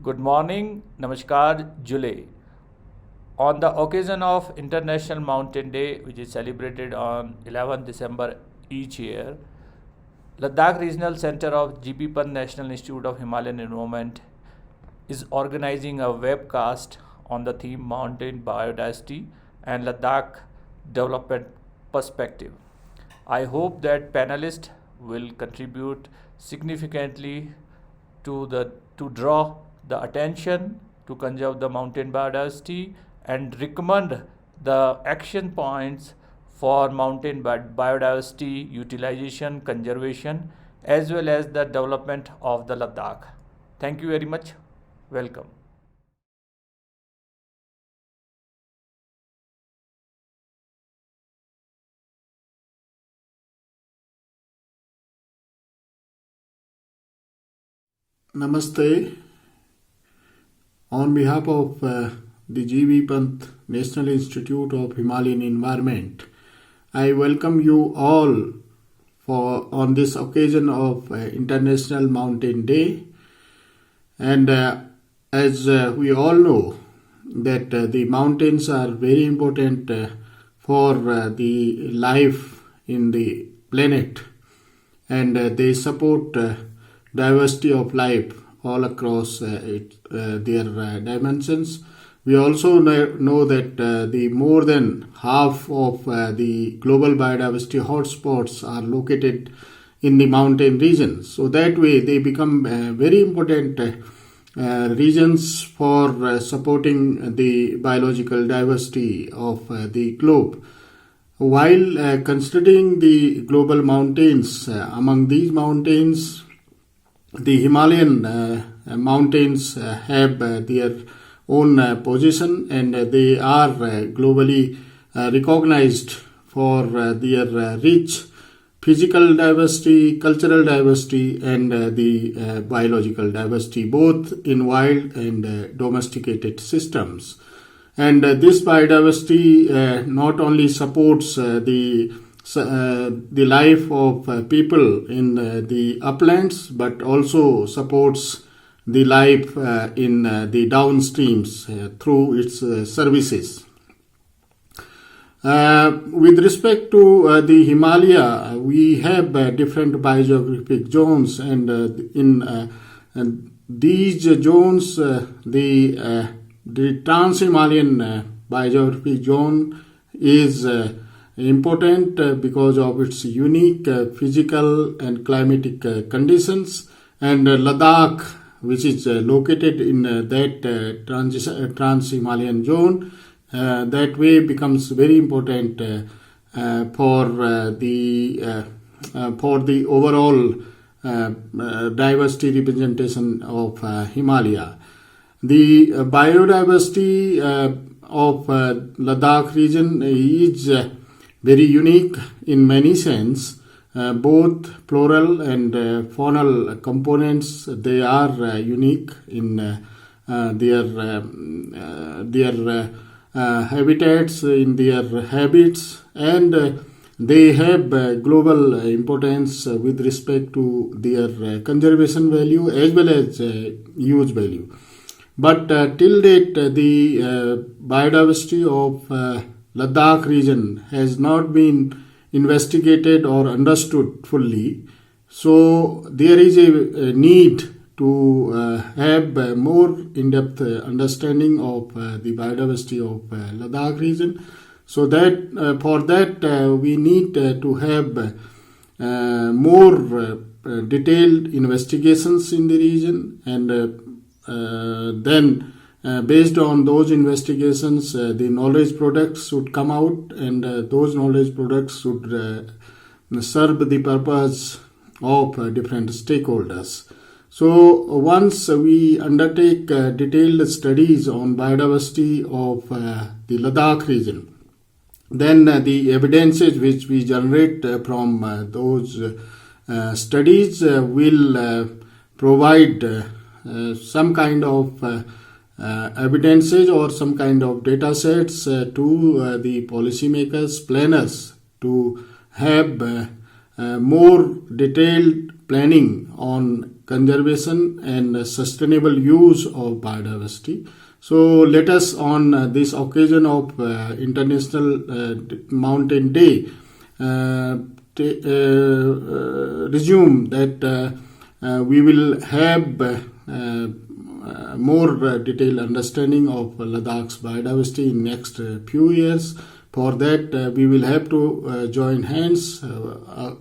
Good morning, Namaskar, July. On the occasion of International Mountain Day, which is celebrated on 11th December each year, Ladakh Regional Centre of GP Pant National Institute of Himalayan Environment is organizing a webcast on the theme Mountain Biodiversity and Ladakh Development Perspective. I hope that panelists will contribute significantly to draw the attention to conserve the mountain biodiversity and recommend the action points for mountain biodiversity utilization, conservation, as well as the development of the Ladakh. Thank you very much. Welcome. Namaste. On behalf of the G.V. Pant National Institute of Himalayan Environment, I welcome you all on this occasion of International Mountain Day. And as we all know that the mountains are very important for the life in the planet, and they support diversity of life all across their dimensions. We also know that the more than half of the global biodiversity hotspots are located in the mountain regions. So that way they become very important regions for supporting the biological diversity of the globe. While considering the global mountains, among these mountains, the Himalayan mountains have their own position, and they are globally recognized for their rich physical diversity, cultural diversity, and the biological diversity, both in wild and domesticated systems. And this biodiversity not only supports the life of people in the uplands, but also supports the life in the downstreams through its services. With respect to the Himalaya, we have different biogeographic zones, and in these zones, the Trans-Himalayan biogeographic zone is important because of its unique physical and climatic conditions, and Ladakh, which is located in that Trans-Himalayan zone, that way becomes very important for the overall diversity representation of Himalaya. The biodiversity of Ladakh region is very unique in many sense. Both floral and faunal components, they are unique in their habitats, in their habits, and they have global importance with respect to their conservation value as well as use value. But till date, the biodiversity of Ladakh region has not been investigated or understood fully. So there is a need to have more in-depth understanding of the biodiversity of Ladakh region. So that for that we need to have more detailed investigations in the region, and then based on those investigations, the knowledge products should come out, and those knowledge products should serve the purpose of different stakeholders. So once we undertake detailed studies on biodiversity of the Ladakh region, then the evidences which we generate from those studies will provide some kind of evidences or some kind of data sets to the policymakers, planners, to have more detailed planning on conservation and sustainable use of biodiversity. So let us on this occasion of International Mountain Day resume that we will have more detailed understanding of Ladakh's biodiversity in next few years. For that, we will have to join hands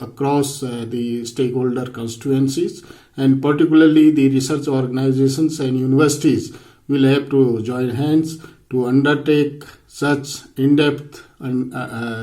across the stakeholder constituencies, and particularly the research organizations and universities will have to join hands to undertake such in-depth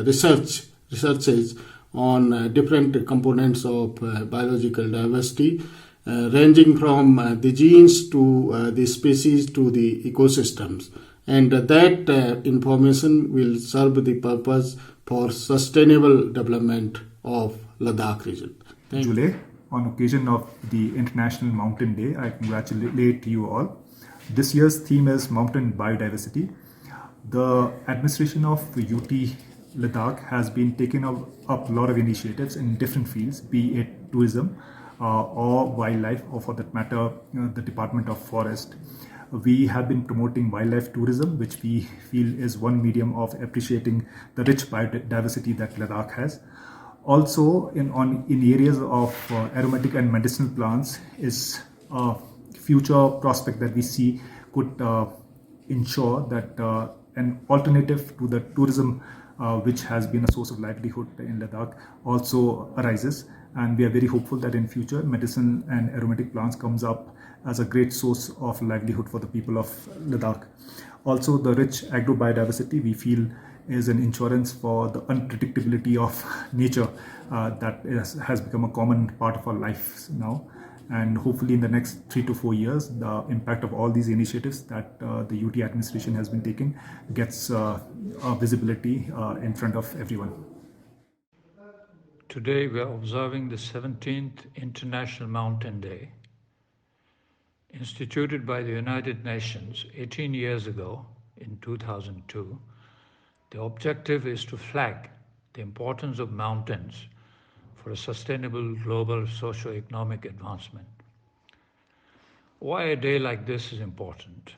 researches on different components of biological diversity, ranging from the genes to the species to the ecosystems. And that information will serve the purpose for sustainable development of Ladakh region. Thank you. July, on occasion of the International Mountain Day, I congratulate you all. This year's theme is Mountain Biodiversity. The administration of UT Ladakh has been taking up a lot of initiatives in different fields, be it tourism or wildlife, or for that matter, the Department of Forest. We have been promoting wildlife tourism, which we feel is one medium of appreciating the rich biodiversity that Ladakh has. Also, in areas of aromatic and medicinal plants is a future prospect that we see could ensure that an alternative to the tourism which has been a source of livelihood in Ladakh also arises, and we are very hopeful that in future medicine and aromatic plants comes up as a great source of livelihood for the people of Ladakh. Also, the rich agro-biodiversity we feel is an insurance for the unpredictability of nature that has become a common part of our lives now. And hopefully in the next 3 to 4 years, the impact of all these initiatives that the UT administration has been taking gets visibility in front of everyone. Today we are observing the 17th International Mountain Day, instituted by the United Nations 18 years ago in 2002. The objective is to flag the importance of mountains for a sustainable global socio-economic advancement. Why a day like this is important,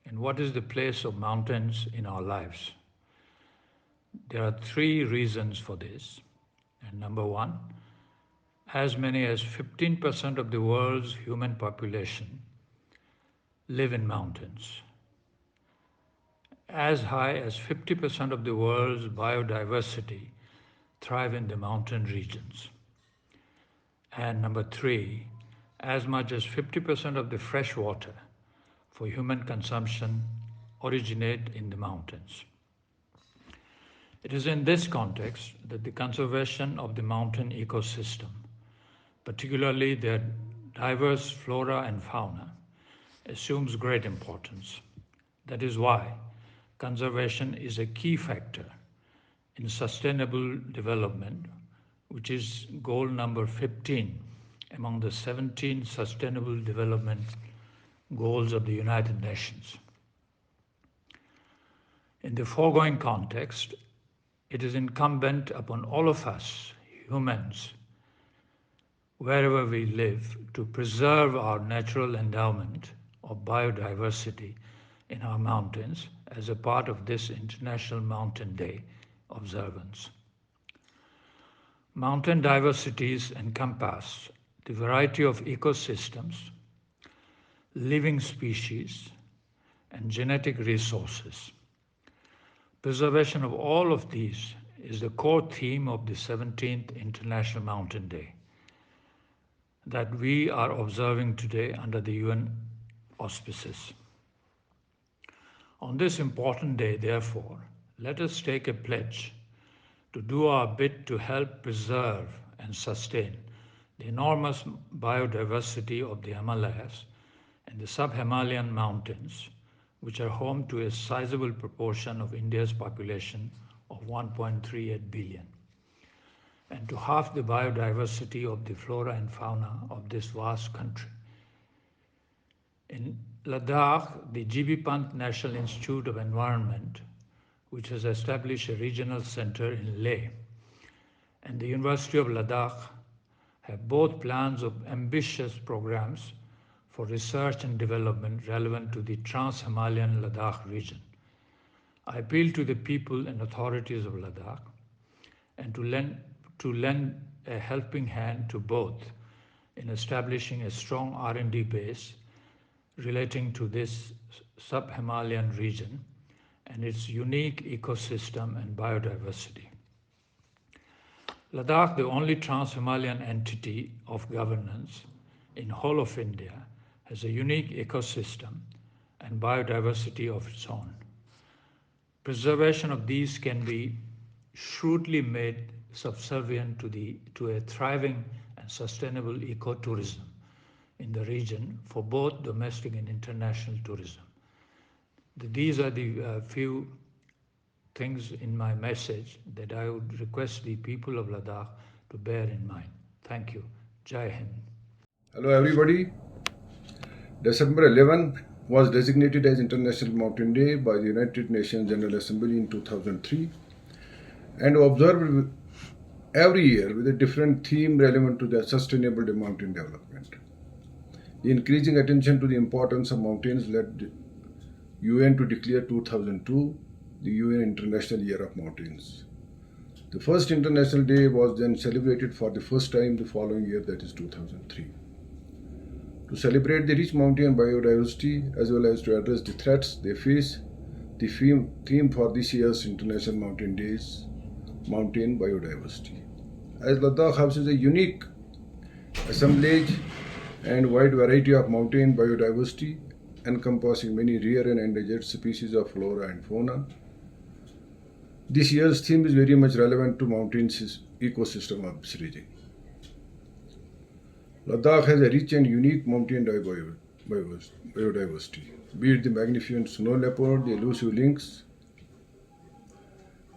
and what is the place of mountains in our lives? There are 3 reasons for this. And number 1, as many as 15% of the world's human population live in mountains. As high as 50% of the world's biodiversity thrive in the mountain regions. And number 3, as much as 50% of the fresh water for human consumption originate in the mountains. It is in this context that the conservation of the mountain ecosystem, particularly their diverse flora and fauna, assumes great importance. That is why conservation is a key factor in sustainable development, which is goal number 15 among the 17 Sustainable Development Goals of the United Nations. In the foregoing context, it is incumbent upon all of us, humans, wherever we live, to preserve our natural endowment of biodiversity in our mountains as a part of this International Mountain Day observance. Mountain diversities encompass the variety of ecosystems, living species, and genetic resources. Preservation of all of these is the core theme of the 17th International Mountain Day that we are observing today under the UN auspices. On this important day, therefore, let us take a pledge to do our bit to help preserve and sustain the enormous biodiversity of the Himalayas and the sub-Himalayan mountains, which are home to a sizable proportion of India's population of 1.38 billion, and to half the biodiversity of the flora and fauna of this vast country. In Ladakh, the Pant National Institute of Environment, which has established a regional center in Leh, and the University of Ladakh have both plans of ambitious programs for research and development relevant to the Trans-Himalayan Ladakh region. I appeal to the people and authorities of Ladakh and to lend a helping hand to both in establishing a strong R&D base relating to this sub-Himalayan region and its unique ecosystem and biodiversity. Ladakh, the only trans-Himalayan entity of governance in whole of India, has a unique ecosystem and biodiversity of its own. Preservation of these can be shrewdly made subservient to a thriving and sustainable ecotourism in the region for both domestic and international tourism. These are the few things in my message that I would request the people of Ladakh to bear in mind. Thank you. Jai Hind. Hello everybody. December 11 was designated as International Mountain Day by the United Nations General Assembly in 2003 and observed every year with a different theme relevant to the sustainable mountain development. The increasing attention to the importance of mountains led the UN to declare 2002 the UN International Year of Mountains. The first International Day was then celebrated for the first time the following year, that is 2003. To celebrate the rich mountain biodiversity as well as to address the threats they face, the theme for this year's International Mountain Day is Mountain Biodiversity. As Ladakh houses a unique assemblage and wide variety of mountain biodiversity encompassing many rare and endangered species of flora and fauna, this year's theme is very much relevant to mountains ecosystem of this region. Ladakh has a rich and unique mountain biodiversity, be it the magnificent snow leopard, the elusive lynx,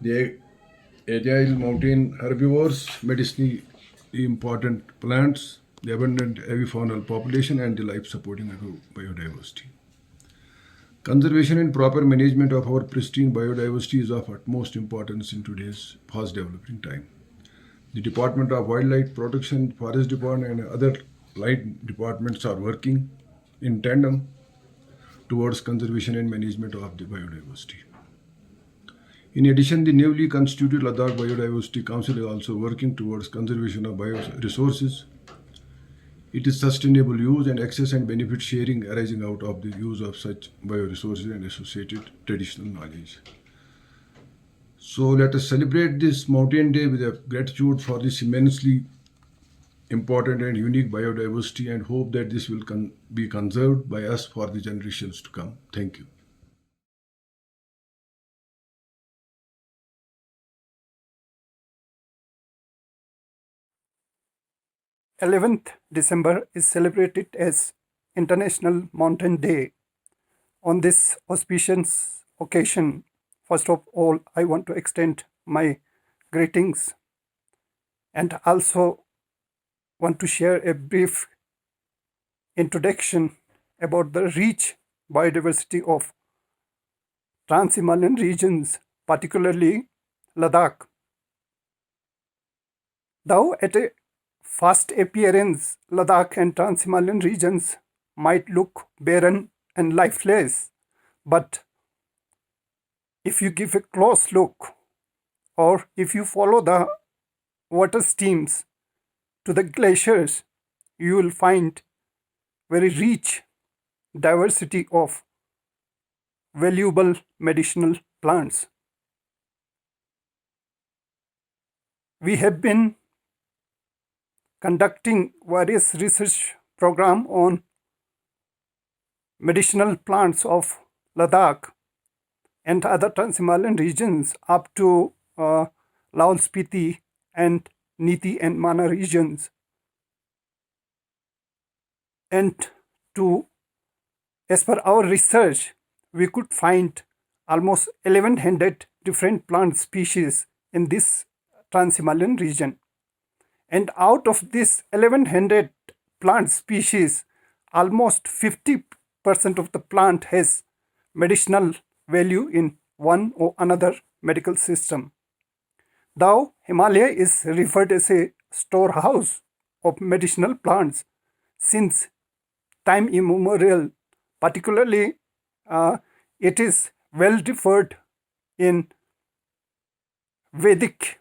the agile mountain herbivores, medicinally important plants, the abundant avifaunal population, and the life-supporting biodiversity. Conservation and proper management of our pristine biodiversity is of utmost importance in today's fast-developing time. The Department of Wildlife Protection, Forest Department, and other light departments are working in tandem towards conservation and management of the biodiversity. In addition, the newly constituted Ladakh Biodiversity Council is also working towards conservation of bioresources. It is sustainable use and access and benefit sharing arising out of the use of such bioresources and associated traditional knowledge. So let us celebrate this Mountain Day with a gratitude for this immensely important and unique biodiversity and hope that this will be conserved by us for the generations to come. Thank you. December is celebrated as International Mountain Day. On this auspicious occasion, first of all, I want to extend my greetings and also want to share a brief introduction about the rich biodiversity of Trans-Himalayan regions, particularly Ladakh. Though at a first appearance, Ladakh and Trans-Himalayan regions might look barren and lifeless, but if you give a close look or if you follow the water streams to the glaciers, you will find very rich diversity of valuable medicinal plants. We have been conducting various research programs on medicinal plants of Ladakh and other Trans-Himalayan regions up to Laol Spiti and Niti and Mana regions. And as per our research, we could find almost 1100 different plant species in this Trans-Himalayan region. And out of this 1100 plant species, almost 50% of the plant has medicinal value in one or another medical system. Though Himalaya is referred as a storehouse of medicinal plants since time immemorial. Particularly, it is well referred in Vedic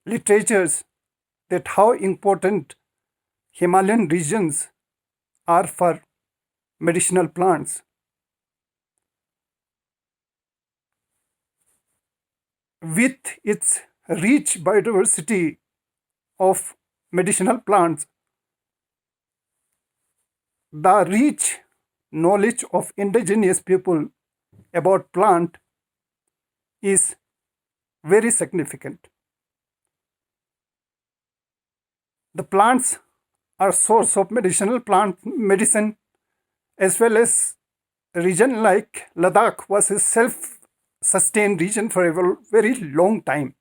literatures that how important Himalayan regions are for medicinal plants. With its rich biodiversity of medicinal plants, the rich knowledge of indigenous people about plant is very significant. The plants are source of medicinal plant medicine, as well as region like Ladakh was a self-sustained region for a very long time.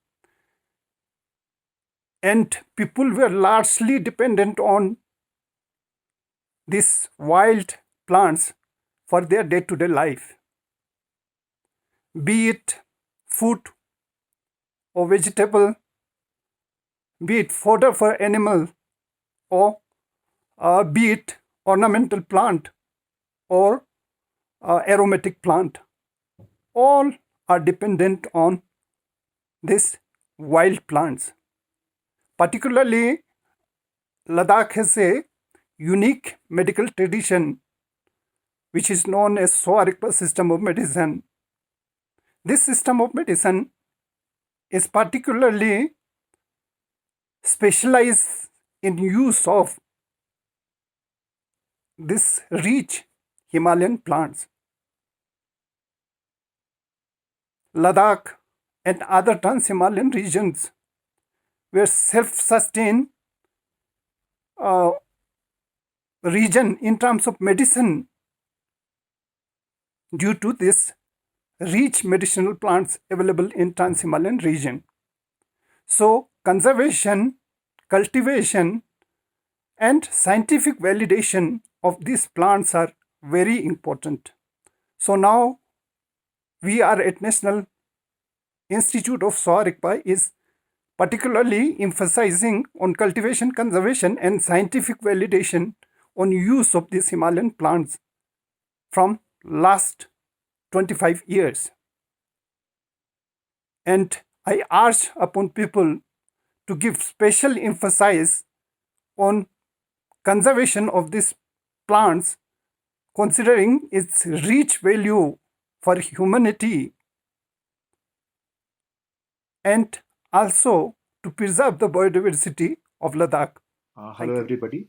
And people were largely dependent on these wild plants for their day-to-day life, be it food or vegetable, be it fodder for animal, or be it ornamental plant or aromatic plant. All are dependent on these wild plants. Particularly, Ladakh has a unique medical tradition which is known as Soarikpa system of medicine. This system of medicine is particularly specialized in use of this rich Himalayan plants. Ladakh and other trans-Himalayan regions were self-sustained region in terms of medicine due to this rich medicinal plants available in trans-Himalayan region. So conservation, cultivation, and scientific validation of these plants are very important. So now we are at National Institute of Soarikpa is particularly emphasizing on cultivation, conservation, and scientific validation on use of these Himalayan plants from last 25 years. And I urge upon people to give special emphasis on conservation of these plants, considering its rich value for humanity, and also to preserve the biodiversity of Ladakh. Hello, everybody.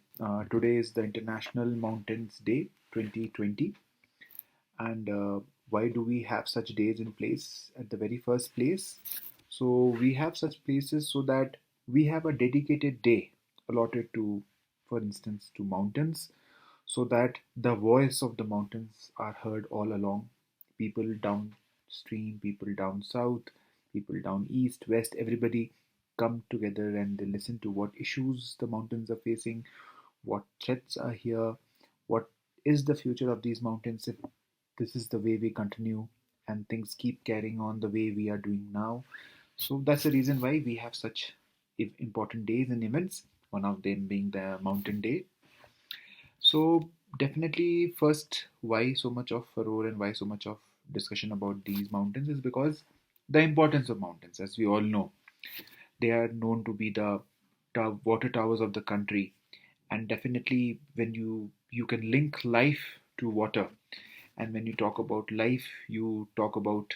Today is the International Mountains Day 2020. And why do we have such days in place at the very first place? So, we have such places so that we have a dedicated day allotted to, for instance, to mountains, so that the voice of the mountains are heard all along. People downstream, people down south, people down east, west, everybody come together and they listen to what issues the mountains are facing, what threats are here, what is the future of these mountains if this is the way we continue and things keep carrying on the way we are doing now. So that's the reason why we have such important days and events, one of them being the Mountain Day. So definitely, first, why so much of furore and why so much of discussion about these mountains is because the importance of mountains, as we all know, they are known to be the water towers of the country, and definitely when you can link life to water, and when you talk about life, you talk about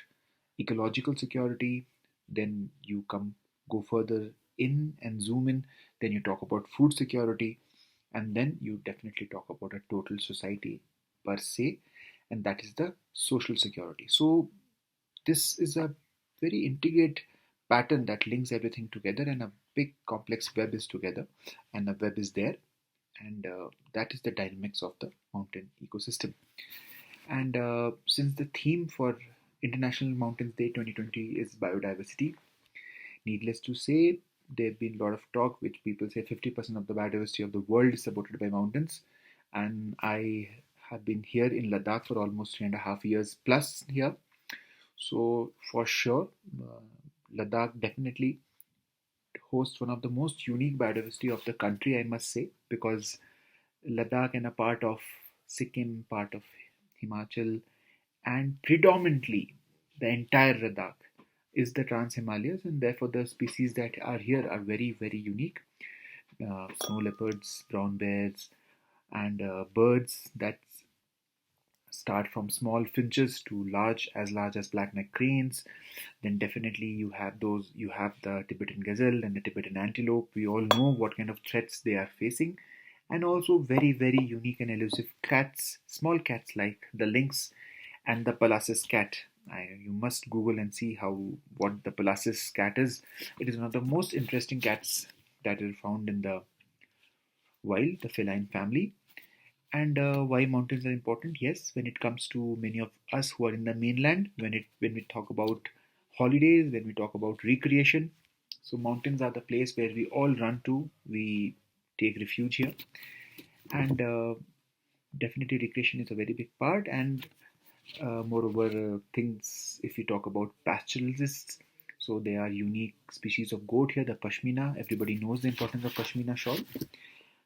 ecological security, then you go further in and zoom in, then you talk about food security, and then you definitely talk about a total society per se, and that is the social security. So this is a very intricate pattern that links everything together, and a big complex web is together, and a web is there, and that is the dynamics of the mountain ecosystem. And since the theme for International Mountains Day 2020 is biodiversity, needless to say, there have been a lot of talk, which people say 50% of the biodiversity of the world is supported by mountains. And I have been here in Ladakh for almost 3.5 years plus here. So for sure, Ladakh definitely hosts one of the most unique biodiversity of the country, I must say, because Ladakh and a part of Sikkim, part of Himachal, and predominantly the entire Ladakh is the Trans Himalayas, and therefore the species that are here are very, very unique. Snow leopards, brown bears, and birds that start from small finches to large as black-necked cranes. Then definitely you have the Tibetan gazelle and the Tibetan antelope. We all know what kind of threats they are facing, and also very, very unique and elusive cats, small cats like the lynx and the Palas's cat. You must Google and see what the Palas's cat is. It is one of the most interesting cats that are found in the wild, the feline family. And why mountains are important? Yes, when it comes to many of us who are in the mainland, when we talk about holidays, when we talk about recreation, so mountains are the place where we all run to. We take refuge here, and definitely recreation is a very big part. And moreover, things if we talk about pastoralists, so there are unique species of goat here, the pashmina. Everybody knows the importance of pashmina shawl.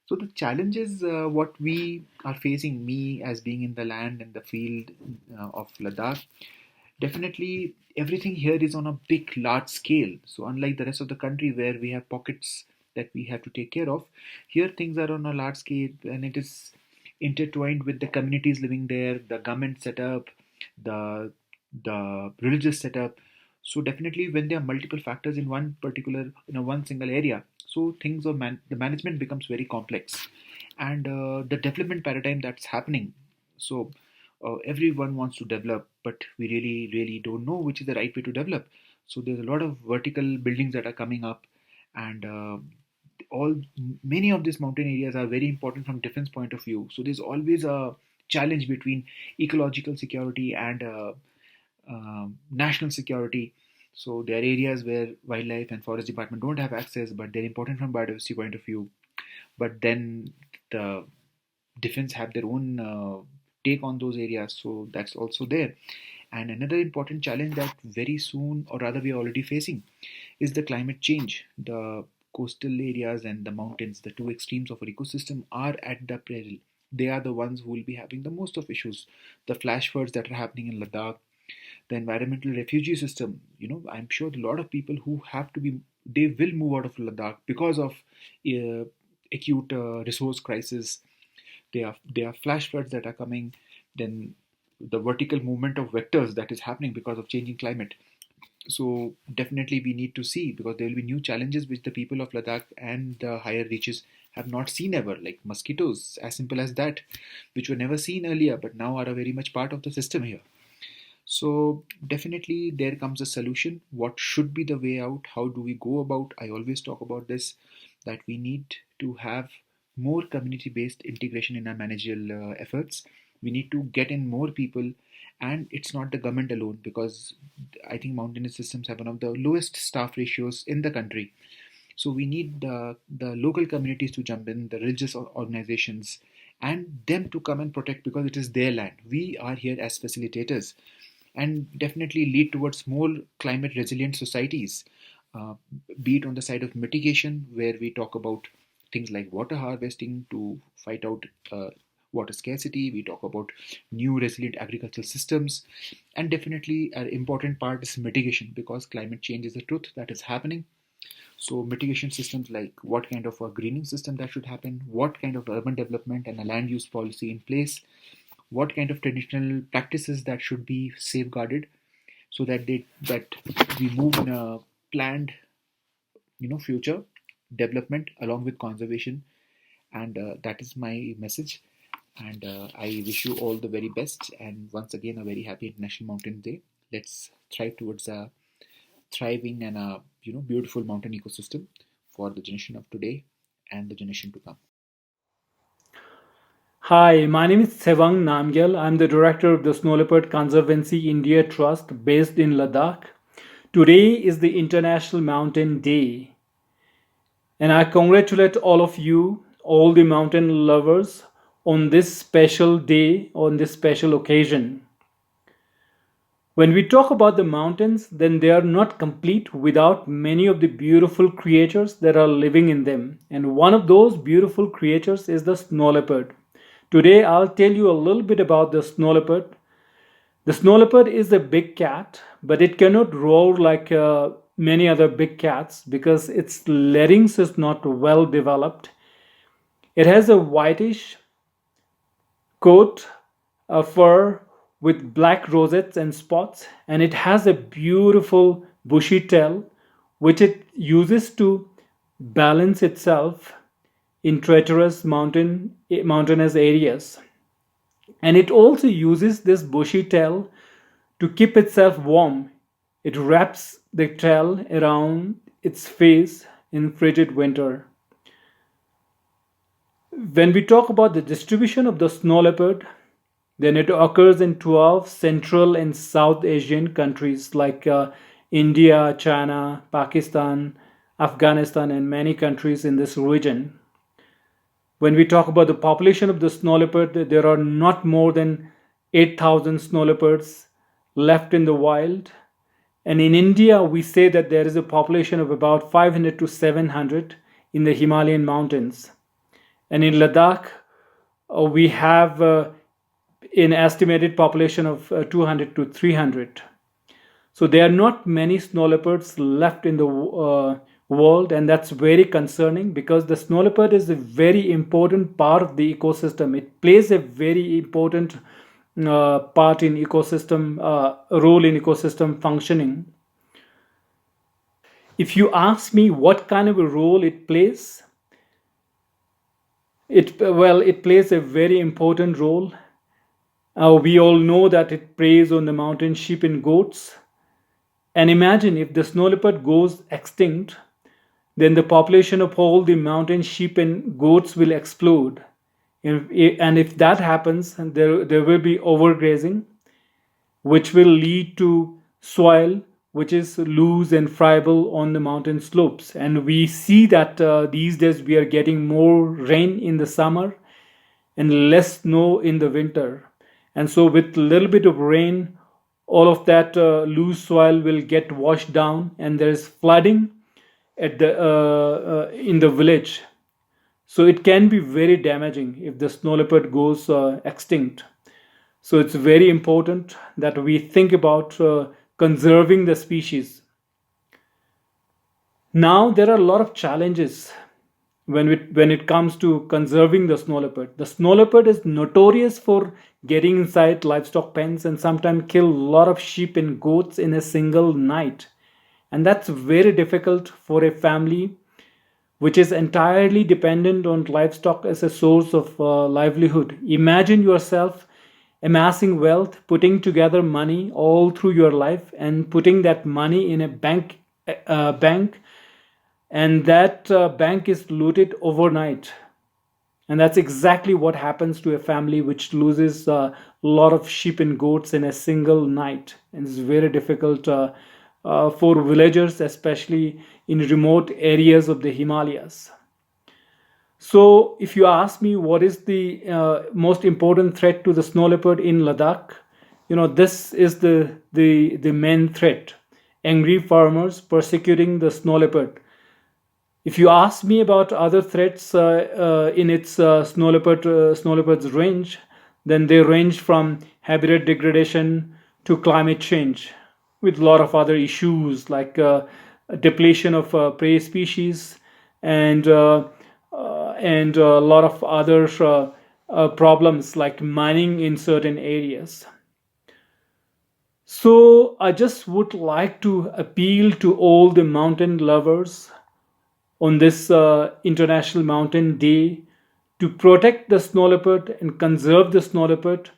So the challenge is what we are facing, me as being in the land and the field of Ladakh. Definitely, everything here is on a big, large scale. So unlike the rest of the country where we have pockets that we have to take care of, here things are on a large scale, and it is intertwined with the communities living there, the government setup, the the religious setup. So definitely, when there are multiple factors in one particular, one single area, so the management becomes very complex, and the development paradigm that's happening. So everyone wants to develop, but we really, really don't know which is the right way to develop. So there's a lot of vertical buildings that are coming up, and all many of these mountain areas are very important from defense point of view. So there's always a challenge between ecological security and national security. So there are areas where wildlife and forest department don't have access, but they're important from biodiversity point of view. But then the defense have their own take on those areas, so that's also there. And another important challenge that very soon, or rather we are already facing, is the climate change. The coastal areas and the mountains, the two extremes of our ecosystem, are at the peril. They are the ones who will be having the most of issues. The flash floods that are happening in Ladakh, the environmental refugee system. I'm sure a lot of people who have to be, they will move out of Ladakh because of uh, acute resource crisis. There are flash floods that are coming. Then the vertical movement of vectors that is happening because of changing climate. So definitely we need to see, because there will be new challenges which the people of Ladakh and the higher reaches have not seen ever, like mosquitoes, as simple as that, which were never seen earlier but now are a very much part of the system here. So definitely there comes a solution. What should be the way out? How do we go about? I always talk about this, that we need to have more community-based integration in our managerial efforts. We need to get in more people, and it's not the government alone, because I think mountainous systems have one of the lowest staff ratios in the country. So we need the local communities to jump in, the religious organizations, and them to come and protect, because it is their land. We are here as facilitators, and definitely lead towards more climate resilient societies, uh, be it on the side of mitigation, where we talk about things like water harvesting to fight out water scarcity. We talk about new resilient agricultural systems, and definitely an important part is mitigation, because climate change is a truth that is happening. So mitigation systems, like what kind of a greening system that should happen, what kind of urban development and a land use policy in place, what kind of traditional practices that should be safeguarded, so that we move in a planned, future development along with conservation. And that is my message. And I wish you all the very best, and once again a very happy International Mountain Day. Let's thrive towards a thriving and a beautiful mountain ecosystem for the generation of today and the generation to come. Hi, my name is Sevang Namgyal. I'm the director of the Snow Leopard Conservancy India Trust based in Ladakh. Today is the International Mountain Day, and I congratulate all of you, all the mountain lovers, on this special day, on this special occasion. When we talk about the mountains, then they are not complete without many of the beautiful creatures that are living in them. And one of those beautiful creatures is the snow leopard. Today, I'll tell you a little bit about the snow leopard. The snow leopard is a big cat, but it cannot roar like many other big cats because its larynx is not well developed. It has a whitish coat, a fur with black rosettes and spots, and it has a beautiful bushy tail which it uses to balance itself in treacherous mountainous areas. And it also uses this bushy tail to keep itself warm. It wraps the tail around its face in frigid winter. When we talk about the distribution of the snow leopard, then it occurs in 12 Central and South Asian countries like India, China, Pakistan, Afghanistan, and many countries in this region. When we talk about the population of the snow leopard, there are not more than 8,000 snow leopards left in the wild. And in India, we say that there is a population of about 500 to 700 in the Himalayan mountains. And in Ladakh, we have an estimated population of 200 to 300. So there are not many snow leopards left in the world, and that's very concerning because the snow leopard is a very important part of the ecosystem. It plays a very important part in ecosystem, role in ecosystem functioning. If you ask me what kind of a role it plays, it plays a very important role. We all know that it preys on the mountain sheep and goats. And imagine if the snow leopard goes extinct, then the population of all the mountain sheep and goats will explode. And if that happens, there will be overgrazing, which will lead to soil which is loose and friable on the mountain slopes. And we see that these days we are getting more rain in the summer and less snow in the winter. And so with a little bit of rain, all of that loose soil will get washed down, and there is flooding at the in the village. So it can be very damaging if the snow leopard goes extinct. So it's very important that we think about conserving the species. Now there are a lot of challenges when it comes to conserving the snow leopard. The snow leopard is notorious for getting inside livestock pens and sometimes kill a lot of sheep and goats in a single night. And that's very difficult for a family which is entirely dependent on livestock as a source of livelihood. Imagine yourself amassing wealth, putting together money all through your life and putting that money in a bank, and that bank is looted overnight. And that's exactly what happens to a family which loses a lot of sheep and goats in a single night. And it's very difficult for villagers, especially in remote areas of the Himalayas. So if you ask me what is the most important threat to the snow leopard in Ladakh, this is the main threat: angry farmers persecuting the snow leopard. If you ask me about other threats in its snow leopard's range, then they range from habitat degradation to climate change, with a lot of other issues like depletion of prey species and a lot of other problems like mining in certain areas. So I just would like to appeal to all the mountain lovers on this International Mountain Day to protect the snow leopard and conserve the snow leopard,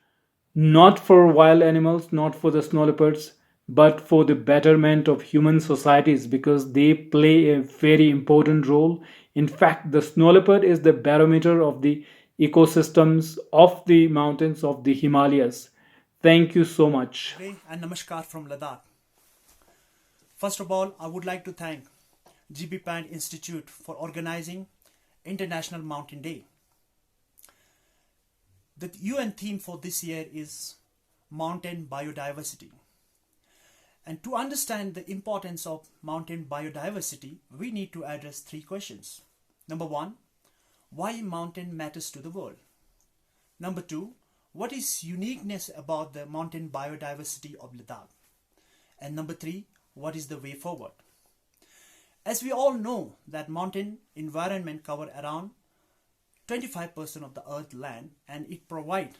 not for wild animals, not for the snow leopards, but for the betterment of human societies, because they play a very important role. In fact, the snow leopard is the barometer of the ecosystems of the mountains of the Himalayas. Thank you so much. And namaskar from Ladakh. First of all, I would like to thank GB Pant Institute for organizing International Mountain Day. The UN theme for this year is Mountain Biodiversity. And to understand the importance of mountain biodiversity, we need to address three questions. Number one, why mountain matters to the world? Number two, what is uniqueness about the mountain biodiversity of Ladakh? And number three, what is the way forward? As we all know that mountain environment cover around 25% of the earth land, and it provides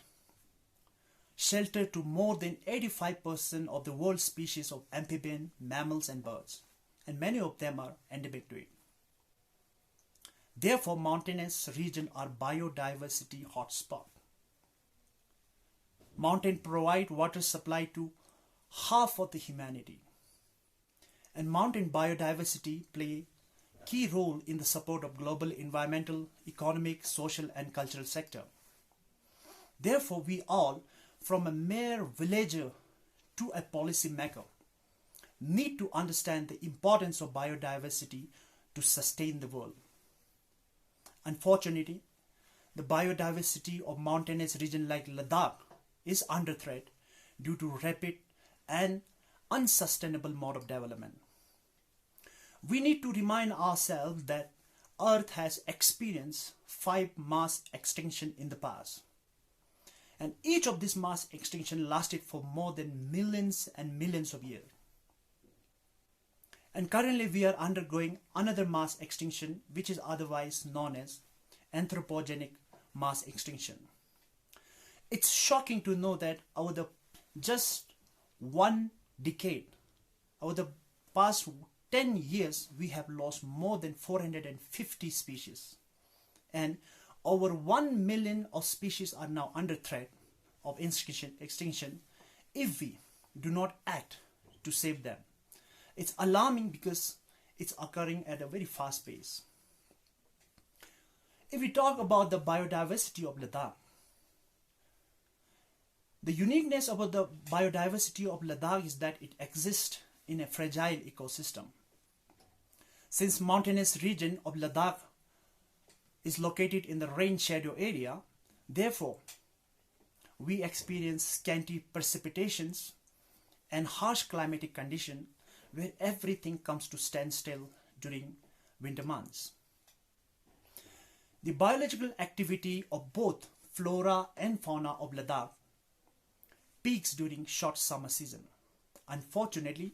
shelter to more than 85% of the world's species of amphibian, mammals and birds, and many of them are endemic to it. Therefore, mountainous regions are biodiversity hotspot. Mountains provide water supply to half of the humanity. And mountain biodiversity play key role in the support of global environmental, economic, social and cultural sector. Therefore, we all, from a mere villager to a policy maker, need to understand the importance of biodiversity to sustain the world. Unfortunately, the biodiversity of mountainous region like Ladakh is under threat due to rapid and unsustainable mode of development. We need to remind ourselves that Earth has experienced 5 mass extinctions in the past. And each of these mass extinctions lasted for more than millions and millions of years. And currently we are undergoing another mass extinction, which is otherwise known as anthropogenic mass extinction. It's shocking to know that over the just 1 decade, over the past 10 years, we have lost more than 450 species. And over 1 million of species are now under threat of extinction if we do not act to save them. It's alarming because it's occurring at a very fast pace. If we talk about the biodiversity of Ladakh, the uniqueness about the biodiversity of Ladakh is that it exists in a fragile ecosystem. Since mountainous region of Ladakh is located in the rain shadow area, therefore we experience scanty precipitations and harsh climatic conditions where everything comes to standstill during winter months. The biological activity of both flora and fauna of Ladakh peaks during short summer season. Unfortunately,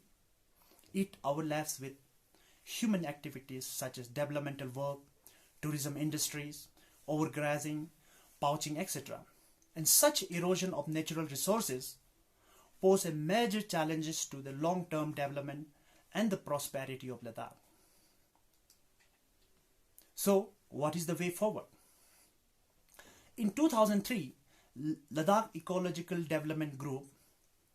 it overlaps with human activities such as developmental work, tourism industries, overgrazing, poaching, etc. And such erosion of natural resources pose a major challenges to the long-term development and the prosperity of Ladakh. So, what is the way forward? In 2003, Ladakh Ecological Development Group,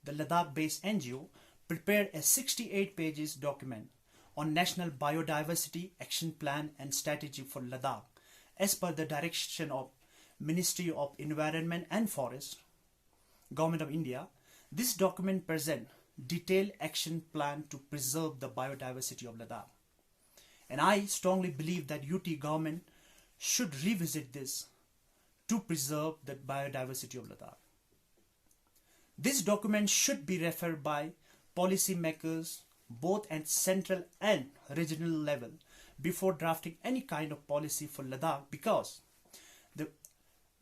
the Ladakh-based NGO, prepared a 68 pages document on National Biodiversity Action Plan and Strategy for Ladakh as per the direction of Ministry of Environment and Forest, Government of India. This document presents detailed action plan to preserve the biodiversity of Ladakh. And I strongly believe that UT government should revisit this to preserve the biodiversity of Ladakh. This document should be referred by policymakers both at central and regional level before drafting any kind of policy for Ladakh, because the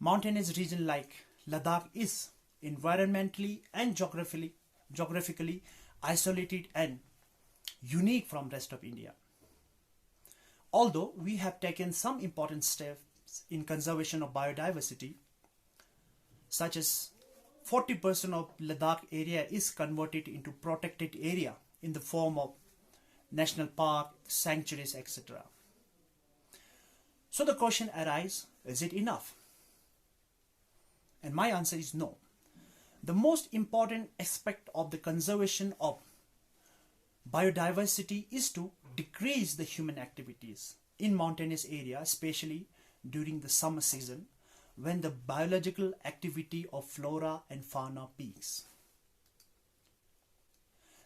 mountainous region like Ladakh is environmentally and geographically isolated and unique from rest of India. Although we have taken some important steps in conservation of biodiversity, such as 40% of Ladakh area is converted into protected area in the form of national park, sanctuaries, etc. So the question arises, is it enough? And my answer is no. The most important aspect of the conservation of biodiversity is to decrease the human activities in mountainous area, especially during the summer season when the biological activity of flora and fauna peaks.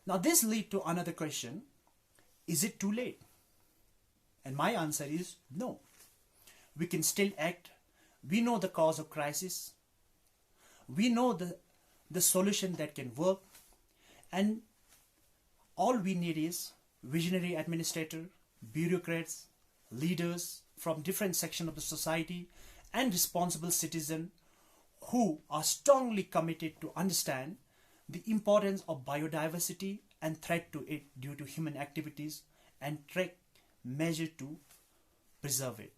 Now this leads to another question, is it too late? And my answer is no. We can still act. We know the cause of crisis. We know the solution that can work, and all we need is visionary administrator, bureaucrats, leaders from different sections of the society, and responsible citizens who are strongly committed to understand the importance of biodiversity and threat to it due to human activities and take measures to preserve it.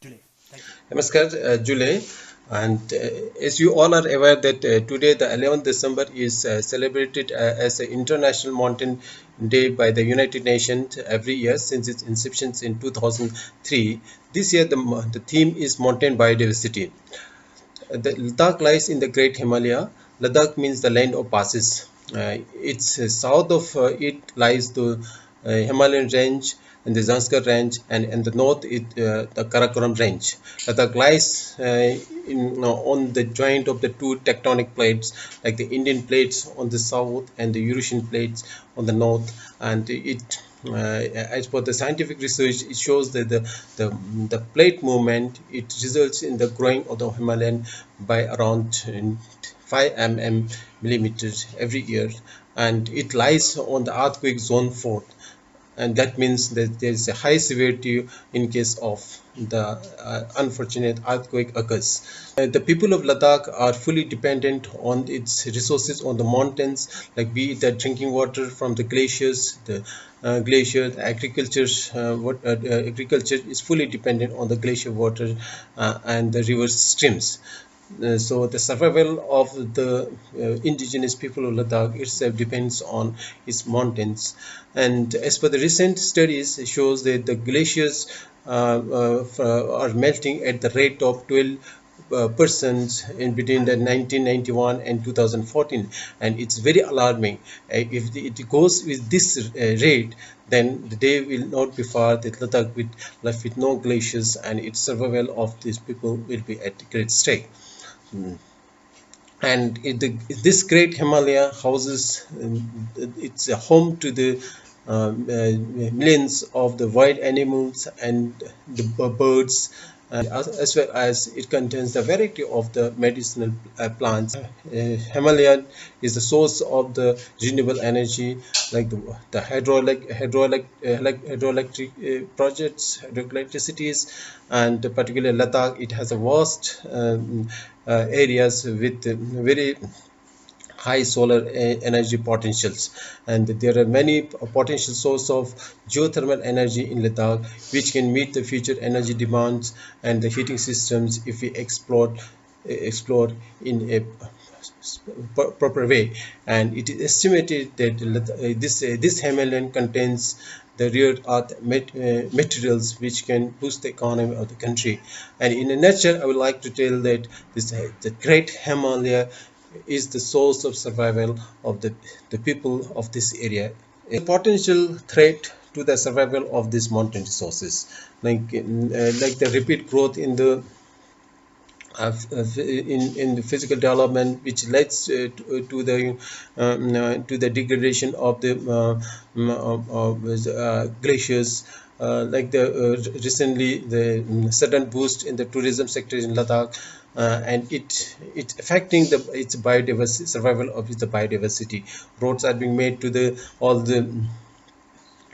Julie, thank you. Namaskar, Julie. And as you all are aware that today, the 11th December, is celebrated as an International Mountain Day by the United Nations every year since its inception in 2003. This year, the theme is mountain biodiversity. The Ladakh lies in the Great Himalaya. Ladakh means the land of passes. It's south of it lies the Himalayan range and the Zanskar range, and in the north the Karakoram range. Ladakh lies on the joint of the two tectonic plates, like the Indian plates on the south and the Eurasian plates on the north, and it as per the scientific research, it shows that the plate movement, it results in the growing of the Himalayan by around 5 millimeters every year, and it lies on the earthquake zone 4, and that means that there is a high severity in case of the unfortunate earthquake occurs. The people of Ladakh are fully dependent on its resources on the mountains, like be it the drinking water from the glaciers, the agriculture is fully dependent on the glacier water and the river streams. So the survival of the indigenous people of Ladakh itself depends on its mountains. And as per the recent studies, it shows that the glaciers are melting at the rate of 12% in between the 1991 and 2014, and it's very alarming. If it goes with this rate, then the day will not be far that Ladakh will left with no glaciers, and its survival of these people will be at great stake. And this great Himalaya houses, it's a home to the millions of the wild animals and the birds, as well as it contains the variety of the medicinal plants. Himalaya is the source of the renewable energy, like the hydroelectric projects, hydroelectricities, and particularly Ladakh. It has a vast areas with very high solar energy potentials, and there are many potential sources of geothermal energy in Ladakh which can meet the future energy demands and the heating systems if we explore in a proper way. And it is estimated that this Himalayan contains the rare earth materials which can boost the economy of the country. And in a nutshell, I would like to tell that the great Himalaya is the source of survival of the people of this area. A potential threat to the survival of these mountain resources, like the rapid growth in the in the physical development, which leads to the degradation of the glaciers, like recently the sudden boost in the tourism sector in Ladakh, and it affecting its biodiversity, survival of its biodiversity. Roads are being made to all the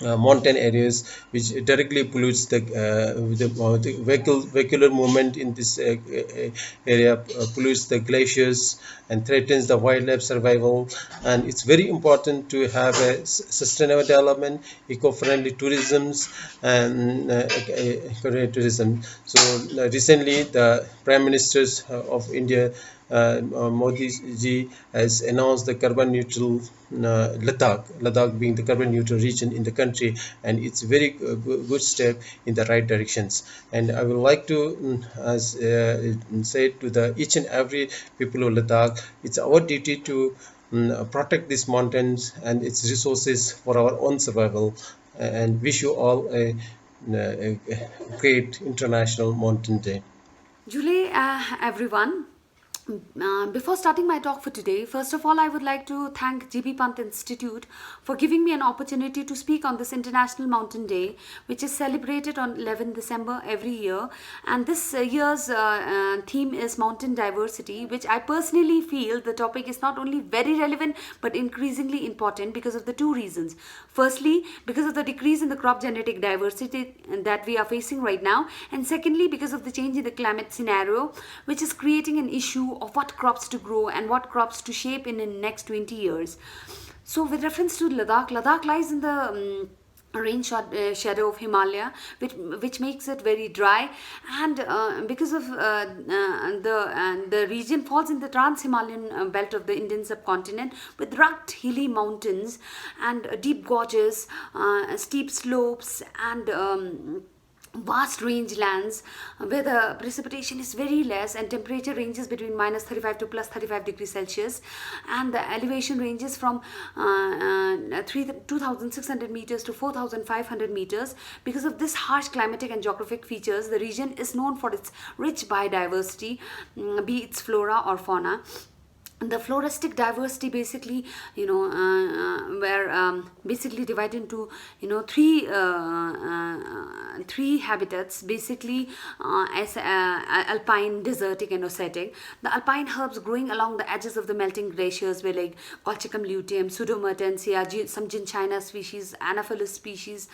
mountain areas, which directly pollutes the vehicular movement in this area, pollutes the glaciers and threatens the wildlife survival. And it's very important to have a sustainable development, eco-friendly tourisms, and tourism. So recently the Prime Ministers of India, Modi ji, has announced the carbon neutral Ladakh being the carbon neutral region in the country, and it's a very good step in the right directions. And I would like to say to each and every people of Ladakh, it's our duty to protect these mountains and its resources for our own survival, and wish you all a great International Mountain Day. Julie, everyone, Before starting my talk for today, first of all, I would like to thank GB Pant Institute for giving me an opportunity to speak on this International Mountain Day, which is celebrated on 11 December every year. And this year's theme is mountain diversity, which I personally feel the topic is not only very relevant but increasingly important because of the two reasons. Firstly, because of the decrease in the crop genetic diversity that we are facing right now, and secondly, because of the change in the climate scenario, which is creating an issue of what crops to grow and what crops to shape in the next 20 years. So with reference to Ladakh lies in the shadow of Himalaya, which makes it very dry, and because of the region falls in the trans-Himalayan belt of the Indian subcontinent with rugged hilly mountains and deep gorges, steep slopes, and vast rangelands where the precipitation is very less and temperature ranges between minus 35 to plus 35 degrees Celsius, and the elevation ranges from 2,600 meters to 4,500 meters. Because of this harsh climatic and geographic features, the region is known for its rich biodiversity, be it flora or fauna. The floristic diversity basically were basically divided into three habitats, basically as alpine, desertic, and ascetic. The alpine herbs growing along the edges of the melting glaciers were like Colchicum luteum, Pseudomertensia, some Gynchina species, Anopheles species,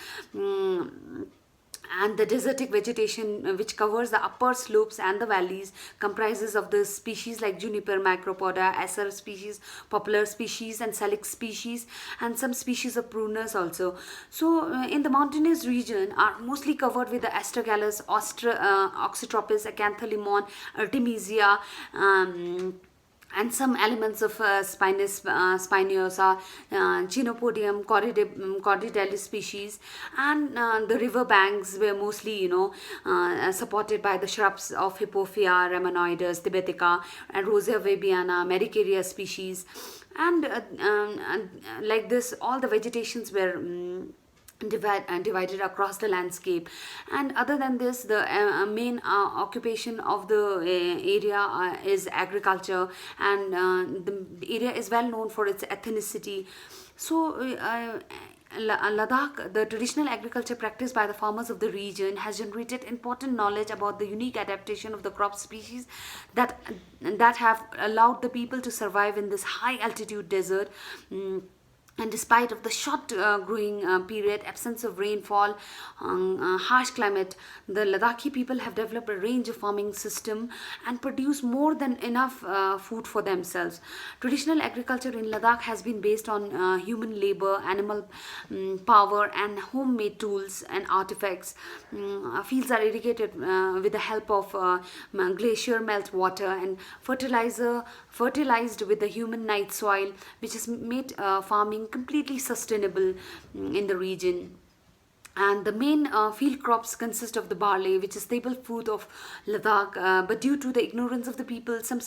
and the desertic vegetation which covers the upper slopes and the valleys comprises of the species like juniper, micropoda, acer species, poplar species, and salix species, and some species of pruners also. So in the mountainous region are mostly covered with the astragalus, oxytropis, acanthalimon, artemisia, and some elements of spinosa, Chenopodium, cordidalis species, and the river banks were mostly, supported by the shrubs of Hippophia, Ramonoides, Tibetica, and Rosea webiana, Medicaria species, and like this, all the vegetations were divided across the landscape. And other than this, the main occupation of the area is agriculture, and the area is well known for its ethnicity. So Ladakh, the traditional agriculture practiced by the farmers of the region, has generated important knowledge about the unique adaptation of the crop species that have allowed the people to survive in this high altitude desert. And despite of the short growing period, absence of rainfall, harsh climate, the Ladakhi people have developed a range of farming system and produce more than enough food for themselves. Traditional agriculture in Ladakh has been based on human labor, animal power, and homemade tools and artifacts. Fields are irrigated with the help of glacier melt water and fertilized with the human night soil, which has made farming completely sustainable in the region. And the main field crops consist of the barley, which is staple food of Ladakh. But due to the ignorance of the people, some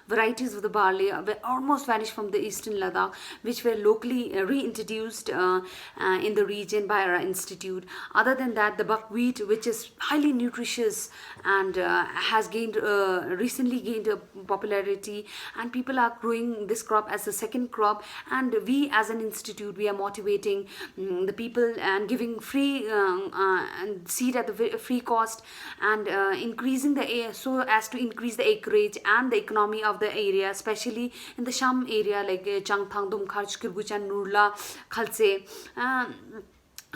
varieties of the barley were almost vanished from the eastern Ladakh, which were locally reintroduced in the region by our institute. Other than that, the buckwheat, which is highly nutritious and has recently gained popularity, and people are growing this crop as a second crop. And we, as an institute, we are motivating the people and giving free seed at the free cost, and increasing the so as to increase the acreage and the economy of the area, especially in the Sham area like Changthang, Dumkharch, Kirguchan, Nurla, Khalse,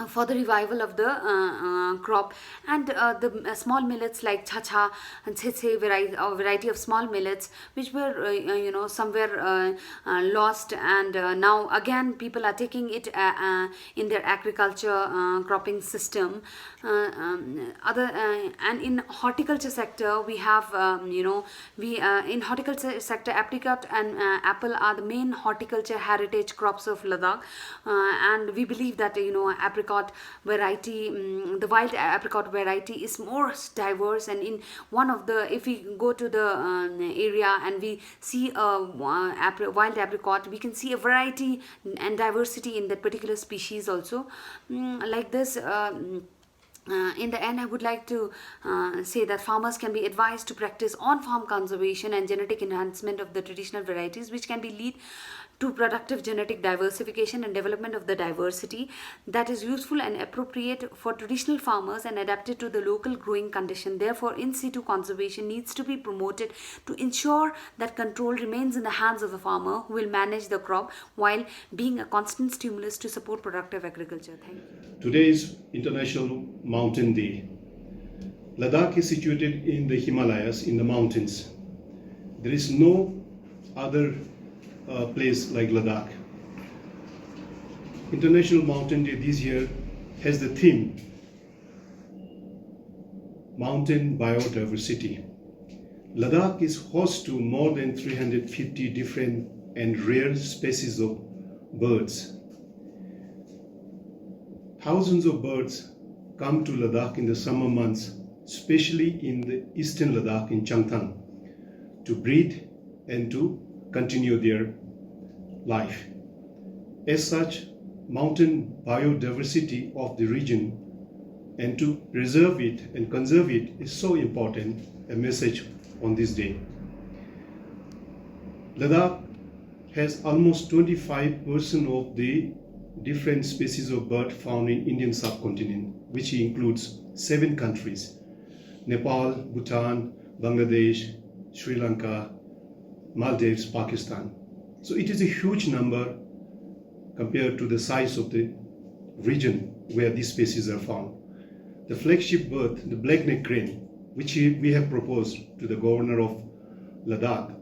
for the revival of the crop. And the small millets like chacha and tsetse, variety of small millets which were somewhere lost, and now again people are taking it in their agriculture cropping system. And in horticulture sector we have in horticulture sector, apricot and apple are the main horticulture heritage crops of Ladakh, and we believe that apricot variety, the wild apricot variety is more diverse. And in one of the, if we go to the area and we see a wild apricot, we can see a variety and diversity in that particular species also. Like this, In the end, I would like to say that farmers can be advised to practice on-farm conservation and genetic enhancement of the traditional varieties, which can be lead to productive genetic diversification and development of the diversity that is useful and appropriate for traditional farmers and adapted to the local growing condition. Therefore, in situ conservation needs to be promoted to ensure that control remains in the hands of the farmer, who will manage the crop while being a constant stimulus to support productive agriculture. Thank you. Today is International Mountain Day. Ladakh is situated in the Himalayas, in the mountains. There is no other place like Ladakh. International Mountain Day this year has the theme Mountain Biodiversity. Ladakh is host to more than 350 different and rare species of birds. Thousands of birds come to Ladakh in the summer months, especially in the eastern Ladakh in Changthang, to breed and to continue their life. As such, mountain biodiversity of the region and to preserve it and conserve it is so important, a message on this day. Ladakh has almost 25% of the different species of bird found in Indian subcontinent, which includes 7 countries: Nepal, Bhutan, Bangladesh, Sri Lanka, Maldives, Pakistan. So it is a huge number compared to the size of the region where these species are found. The flagship bird, the black-necked crane, which we have proposed to the governor of Ladakh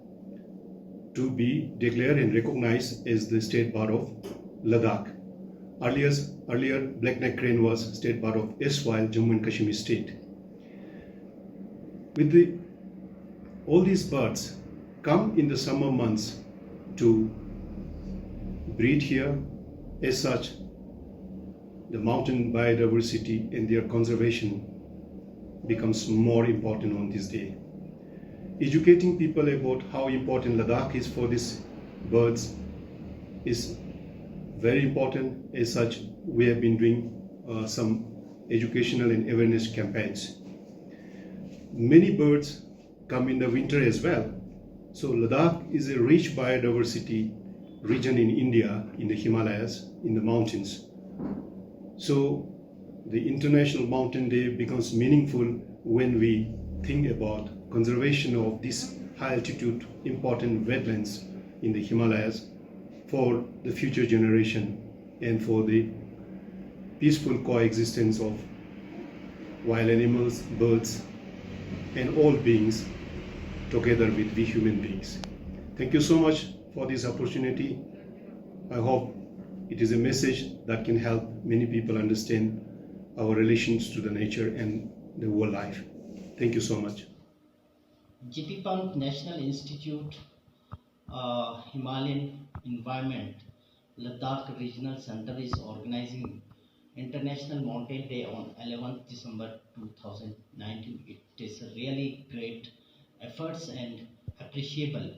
to be declared and recognized as the state bird of Ladakh. Earlier black-necked crane was state bird of erstwhile Jammu and Kashmir state. All these birds come in the summer months to breed here. As such, the mountain biodiversity and their conservation becomes more important on this day. Educating people about how important Ladakh is for these birds is very important. As such, we have been doing some educational and awareness campaigns. Many birds come in the winter as well. So Ladakh is a rich biodiversity region in India, in the Himalayas, in the mountains. So the International Mountain Day becomes meaningful when we think about conservation of these high altitude important wetlands in the Himalayas for the future generation and for the peaceful coexistence of wild animals, birds, and all beings together with we human beings. Thank you so much for this opportunity. I hope it is a message that can help many people understand our relations to the nature and the world life. Thank you so much. GP Pant National Institute Himalayan Environment Ladakh Regional Centre is organizing International Mountain Day on 11th December 2019. It is really great efforts and appreciable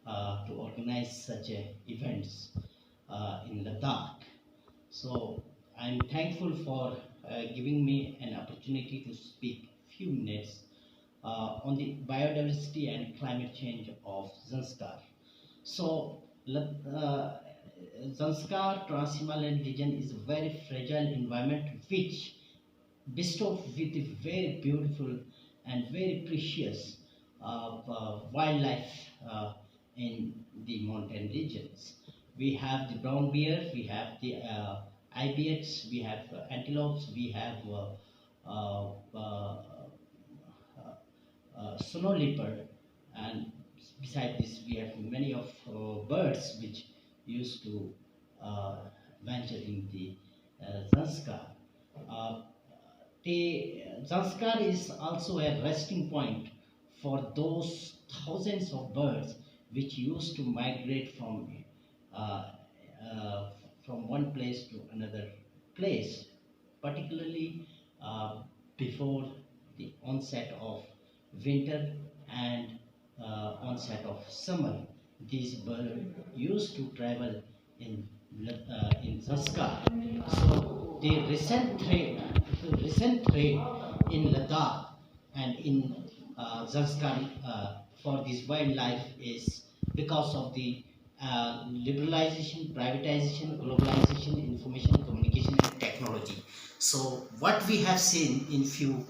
to organize such events in Ladakh. So I'm thankful for giving me an opportunity to speak few minutes on the biodiversity and climate change of Zanskar. So Zanskar Trans-Himalayan region is a very fragile environment which bestowed with a very beautiful and very precious wildlife in the mountain regions. We have the brown bear, we have the ibex, we have antelopes, we have snow leopard, and beside this we have many of birds which used to venture in the Zanskar. The Zanskar is also a resting point for those thousands of birds which used to migrate from one place to another place, particularly before the onset of winter and onset of summer. These birds used to travel in in Zanskar. So the recent trade in Ladakh and in Zanskar for this wildlife is because of the liberalization, privatization, globalization, information communication and technology. So what we have seen in few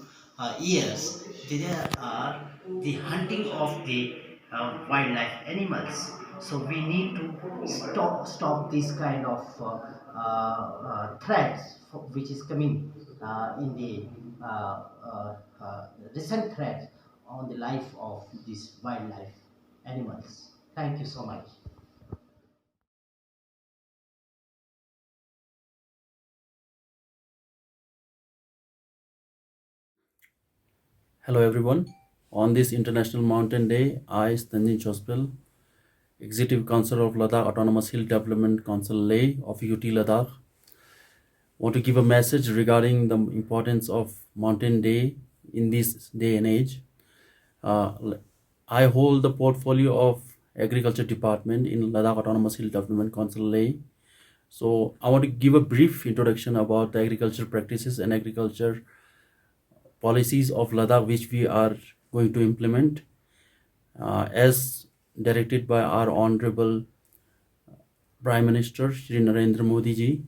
years, there are the hunting of the wildlife animals. So we need to stop this kind of threats which is coming in the recent threats on the life of these wildlife animals. Thank you so much. Hello everyone. On this International Mountain Day, I, Stanjin Chospel, Executive Council of Ladakh Autonomous Hill Development Council Leh of UT Ladakh, want to give a message regarding the importance of Mountain Day in this day and age. I hold the portfolio of Agriculture Department in Ladakh Autonomous Hill Development Council Leh. So I want to give a brief introduction about the agriculture practices and agriculture policies of Ladakh which we are going to implement as directed by our Honorable Prime Minister Shri Narendra Modi ji.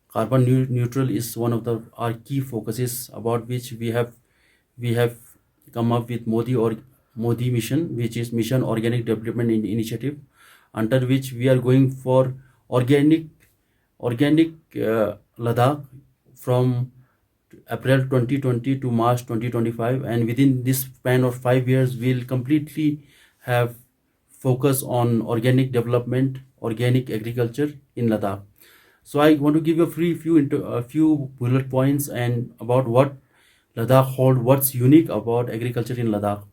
Carbon neutral is one of our key focuses about which we have come up with Modi mission, which is Mission Organic Development Initiative, under which we are going for organic Ladakh from April 2020 to March 2025, and within this span of 5 years we'll completely have focus on organic development, organic agriculture in Ladakh. So I want to give a few bullet points and about what Ladakh hold, what's unique about agriculture in Ladakh.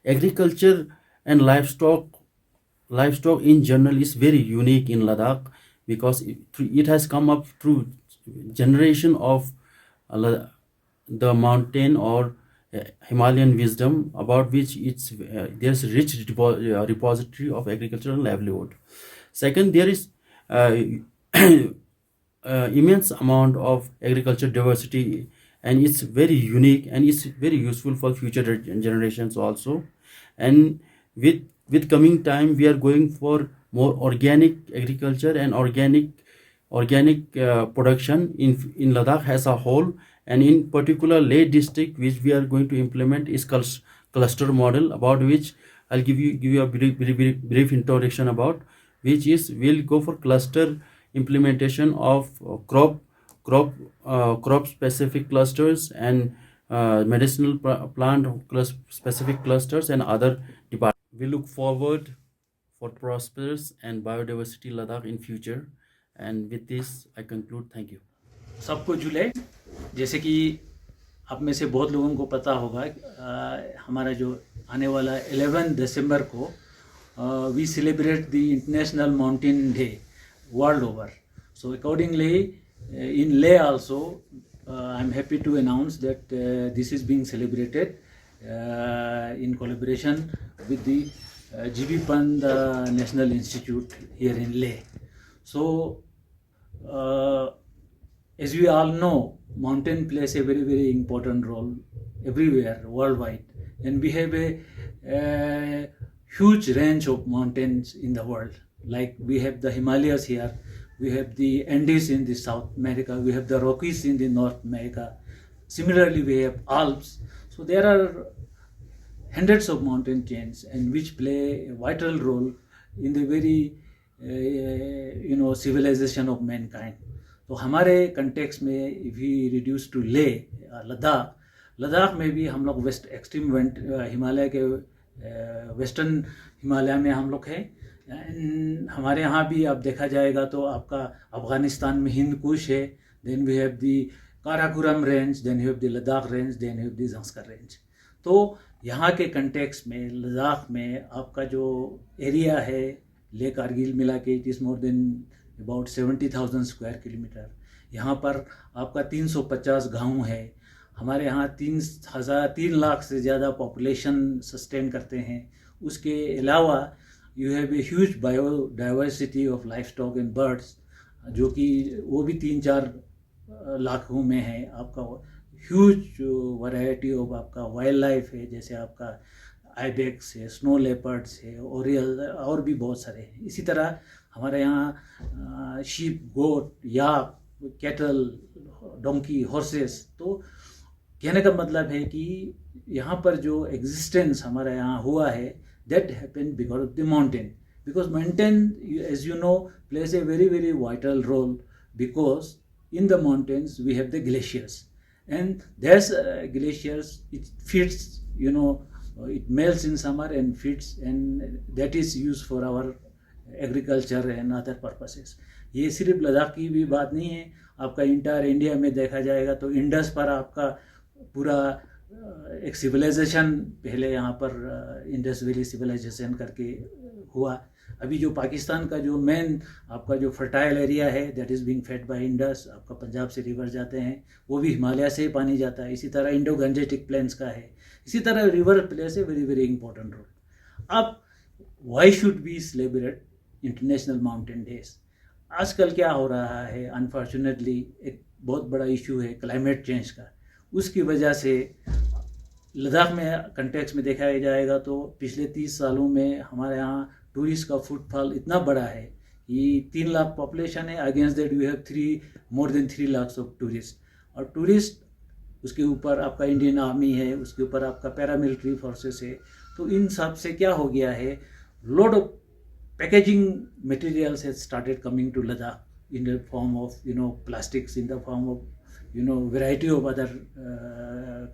Agriculture and livestock in general is very unique in Ladakh because it has come up through generation of the mountain or Himalayan wisdom, about which there's rich repository of agricultural livelihood. Second, there is immense amount of agriculture diversity, and it's very unique and it's very useful for future generations also. And with coming time, we are going for more organic agriculture and organic production in Ladakh as a whole, and in particular Leh district, which we are going to implement is cluster model, about which I'll give you a brief introduction about, which is we'll go for cluster implementation of crop specific clusters and medicinal plant specific clusters and other departments. We look forward for prosperous and biodiversity Ladakh in future. And with this, I conclude. Thank you. सबको जुलाई, जैसे कि आप में से बहुत लोगों को पता होगा, हमारा जो आने वाला 11 दिसंबर को we celebrate the International Mountain Day world over. So accordingly, in Leh also, I'm happy to announce that this is being celebrated in collaboration with the GB Pant National Institute here in Leh. So, as we all know, mountain plays a very important role everywhere worldwide, and we have a huge range of mountains in the world. Like we have the Himalayas here, we have the Andes in the South America, we have the Rockies in the North America. Similarly, we have Alps. So there are hundreds of mountain chains, and which play a vital role in the very civilization of mankind. तो हमारे context में भी reduce to ले लद्दाख में भी हम लोग waste extreme Himalaya के वेस्टर्न हिमालय में हम लोग हैं. हमारे यहाँ भी अब देखा जाएगा तो आपका अफगानिस्तान में हिंद कुश है, then we have the Karakoram range, then you have the Ladakh range, then you have the Zanskar range. तो यहाँ के कंटेक्स्ट में लद्दाख में आपका जो एरिया है ले कारगिल मिला के it is more than about 70,000 square kilometre. यहाँ पर आपका 350 गांव है. हमारे यहाँ 3 लाख से ज़्यादा पॉपुलेशन सस्टेन करते हैं. उसके अलावा you have a huge biodiversity of livestock and birds, जो कि वो भी 3-4 लाखों में है. आपका ह्यूज वैरायटी ऑफ आपका वाइल्ड लाइफ है, जैसे आपका आइबेक्स है, स्नो लेपर्ड्स है, ओरियल और भी बहुत सारे हैं. इसी तरह हमारे यहाँ शीप, गोट, याक, कैटल, डोंकी, हॉर्सेस. तो कहने का मतलब है कि यहाँ पर जो एग्जिस्टेंस हमारे यहाँ हुआ है, that happened because of the mountain. Because mountain, as you know, plays a very, very vital role, because in the mountains we have the glaciers, and there's glaciers, it feeds, it melts in summer and feeds, and that is used for our agriculture and other purposes. ये सिर्फ लद्दाख की भी बात नहीं है, आपका entire India में देखा जाएगा तो इंडस पर आपका पूरा एक सिविलाइजेशन पहले यहाँ पर इंडस वैली सिविलाइजेशन करके हुआ. अभी जो पाकिस्तान का जो मेन आपका जो फर्टाइल एरिया है, that is being fed by Indus. आपका पंजाब से रिवर जाते हैं, वो भी हिमालय से ही पानी जाता है. इसी तरह इंडो गंजेटिक प्लेन्स का है. इसी तरह river plays a very very important role. अब why should we celebrate international mountain days? आजकल क्या हो रहा है, अनफॉर्चुनेटली एक बहुत बड़ा इशू है क्लाइमेट चेंज का. उसकी वजह से लद्दाख में कंटेक्स में देखा जाएगा तो पिछले 30 सालों में हमारे यहाँ टूरिस्ट का फुटफॉल इतना बड़ा है. ये 3 लाख पॉपुलेशन है, against that we have more than 3 lakh of tourist. और टूरिस्ट, उसके ऊपर आपका इंडियन आर्मी है, उसके ऊपर आपका पैरामिलिट्री फोर्सेस है. तो इन सब से क्या हो गया है, load of packaging materials has started coming to Ladakh in the form of plastics, in the form of variety of other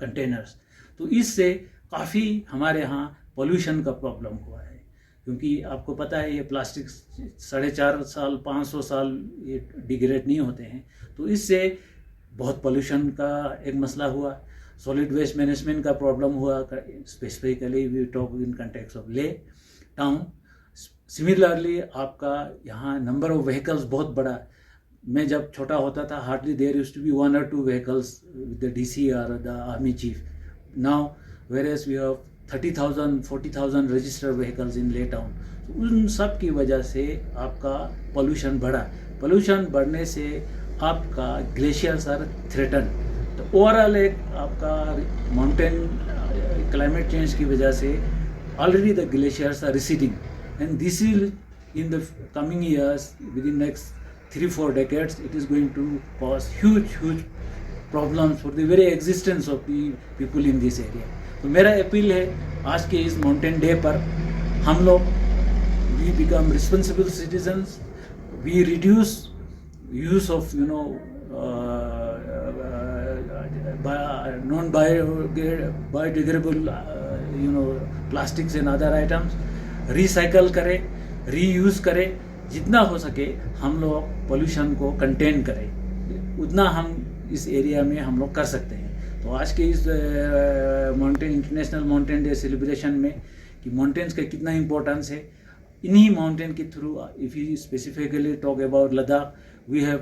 containers. तो इससे काफ़ी हमारे यहाँ पोल्यूशन का प्रॉब्लम हुआ है, क्योंकि आपको पता है ये प्लास्टिक 4.5 साल 500 साल ये डिग्रेड नहीं होते हैं. तो इससे बहुत पोल्यूशन का एक मसला हुआ. सॉलिड वेस्ट मैनेजमेंट का प्रॉब्लम हुआ, specifically we talk in context of Leh town. Similarly आपका यहाँ नंबर ऑफ व्हीकल्स बहुत बड़ा. मैं जब छोटा होता था, hardly there used to be 1 or 2 vehicles with the DC और the army chief. Now whereas we have 30,000 40,000 registered vehicles in Leh town. उन सब की वजह से आपका पोल्यूशन बढ़ा. पोल्यूशन बढ़ने से आपका ग्लेशियर्स आर थ्रेटन. तो ओवरऑल एक आपका माउंटेन क्लाइमेट चेंज की वजह से already the glaciers are receding. And this is in the coming years, within next 3-4 decades, it is going to cause huge problems for the very existence of the people in this area. तो मेरा appeal है, आज के इस mountain day पर हम लोग we become responsible citizens, we reduce use of non-biodegradable plastics and other items. Recycle करें, रीयूज करें. जितना हो सके हम लोग पोल्यूशन को कंटेन करें, उतना हम इस एरिया में हम लोग कर सकते हैं. तो आज के इस इंटरनेशनल माउंटेन डे सेलिब्रेशन में कि माउंटेन्स का कितना इम्पोर्टेंस है, इन्हीं माउंटेन के through, if you specifically talk about Ladakh, we have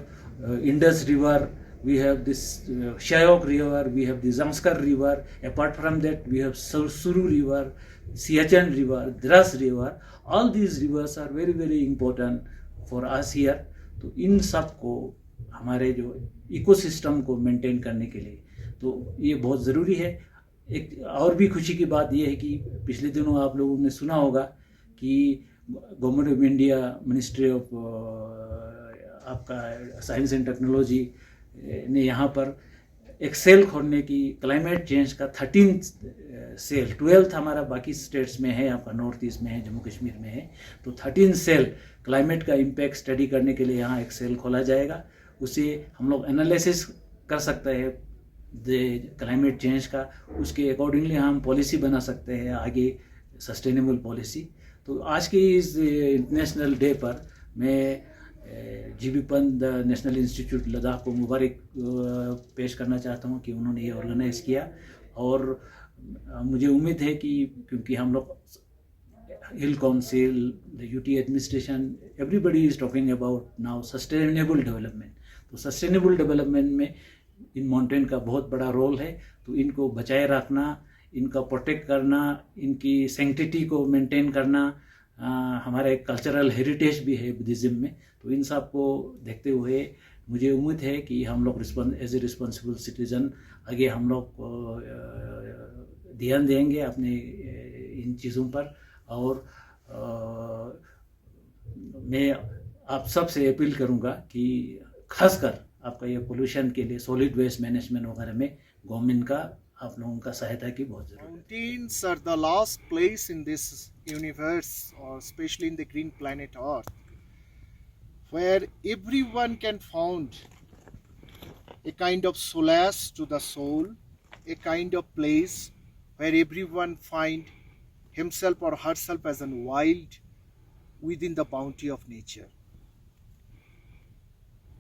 Indus river, we have this Shayok river, we have the Zanskar river. Apart from that, we have Suru river, Siachen river, Dras river. All these rivers are very very important for us here. तो इन सब को हमारे जो ecosystem को maintain करने के लिए तो ये बहुत ज़रूरी है. एक और भी खुशी की बात ये है कि पिछले दिनों आप लोगों ने सुना होगा कि government of India, ministry of आपका साइंस एंड टेक्नोलॉजी ने यहाँ पर एक सेल खोलने की, क्लाइमेट चेंज का 13 सेल, 12 हमारा बाकी स्टेट्स में है, आपका नॉर्थ ईस्ट में है, जम्मू कश्मीर में है. तो 13 सेल क्लाइमेट का इम्पैक्ट स्टडी करने के लिए यहाँ एक सेल खोला जाएगा. उससे हम लोग एनालिसिस कर सकते हैं द क्लाइमेट चेंज का, उसके अकॉर्डिंगली हम पॉलिसी बना सकते हैं आगे, सस्टेनेबल पॉलिसी. तो आज के इस इंटरनेशनल डे पर मैं GB Pant national institute Ladakh को मुबारक पेश करना चाहता हूँ कि उन्होंने ये ऑर्गेनाइज़ किया. और मुझे उम्मीद है कि क्योंकि हम लोग हिल council, the UT administration, everybody is talking about now sustainable development. तो सस्टेनेबल डेवलपमेंट में इन माउंटेन का बहुत बड़ा रोल है. तो इनको बचाए रखना, इनका प्रोटेक्ट करना, इनकी सैंक्टिटी को मेंटेन करना, हमारे कल्चरल हेरिटेज भी है बुद्धिज़्म में। तो इन सब को देखते हुए मुझे उम्मीद है कि हम लोग एज ए रिस्पॉन्सिबल सिटीज़न आगे हम लोग ध्यान देंगे अपने इन चीज़ों पर। और मैं आप सब से अपील करूंगा कि खासकर आपका ये पोल्यूशन के लिए सॉलिड वेस्ट मैनेजमेंट वगैरह में गवर्नमेंट का आप लोगों का सहायता की बहुत जरूरत है। Mountains are the last place in this universe, or especially in the green planet Earth, where everyone can find a kind of solace to the soul, a kind of place where everyone find himself or herself as a wild within the bounty of nature.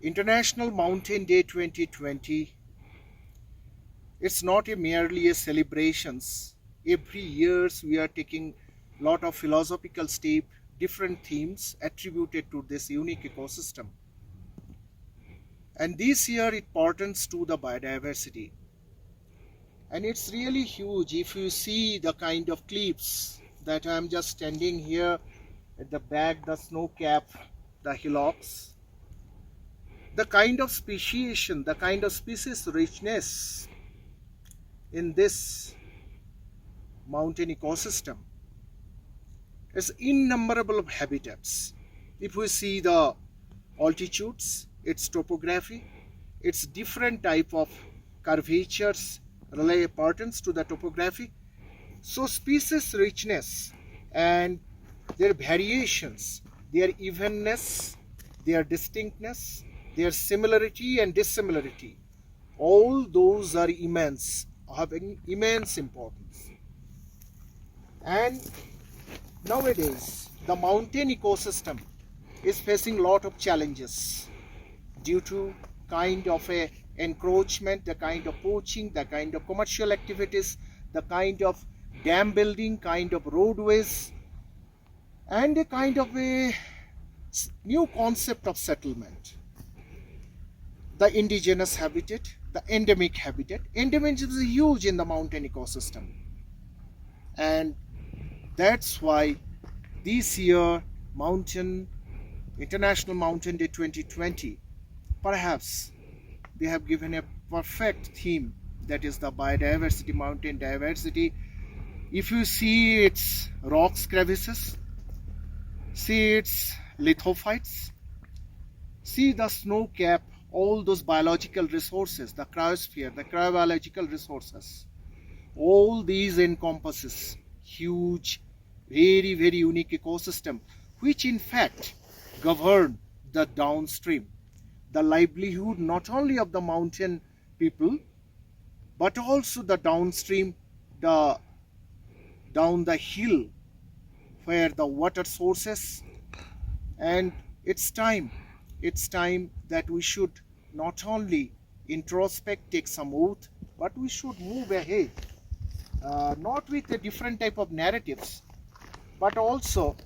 International Mountain Day 2020, it's not merely a celebrations. Every year we are taking lot of philosophical steps, different themes attributed to this unique ecosystem. And this year it pertains to the biodiversity. And it's really huge. If you see the kind of cliffs that I'm just standing here at the back, the snow cap, the hillocks, the kind of speciation, the kind of species richness in this mountain ecosystem is innumerable of habitats. If we see the altitudes, its topography, its different type of curvatures relay importance to the topography. So species richness and their variations, their evenness, their distinctness, their similarity and dissimilarity, all those are immense, having immense importance. And nowadays, the mountain ecosystem is facing a lot of challenges due to kind of a encroachment, the kind of poaching, the kind of commercial activities, the kind of dam building, kind of roadways, and a kind of a new concept of settlement. The indigenous habitat, the endemic habitat. Endemic is huge in the mountain ecosystem. And that's why this year, International Mountain Day 2020, perhaps they have given a perfect theme, that is the biodiversity, mountain diversity. If you see its rocks crevices, see its lithophytes, see the snow cap, all those biological resources, the cryosphere, the cryobiological resources, all these encompasses huge, very, very unique ecosystem, which in fact govern the downstream, the livelihood not only of the mountain people, but also the downstream, down the hill, where the water sources. And it's time that we should not only introspect, take some oath, but we should move ahead, not with a different type of narratives, but also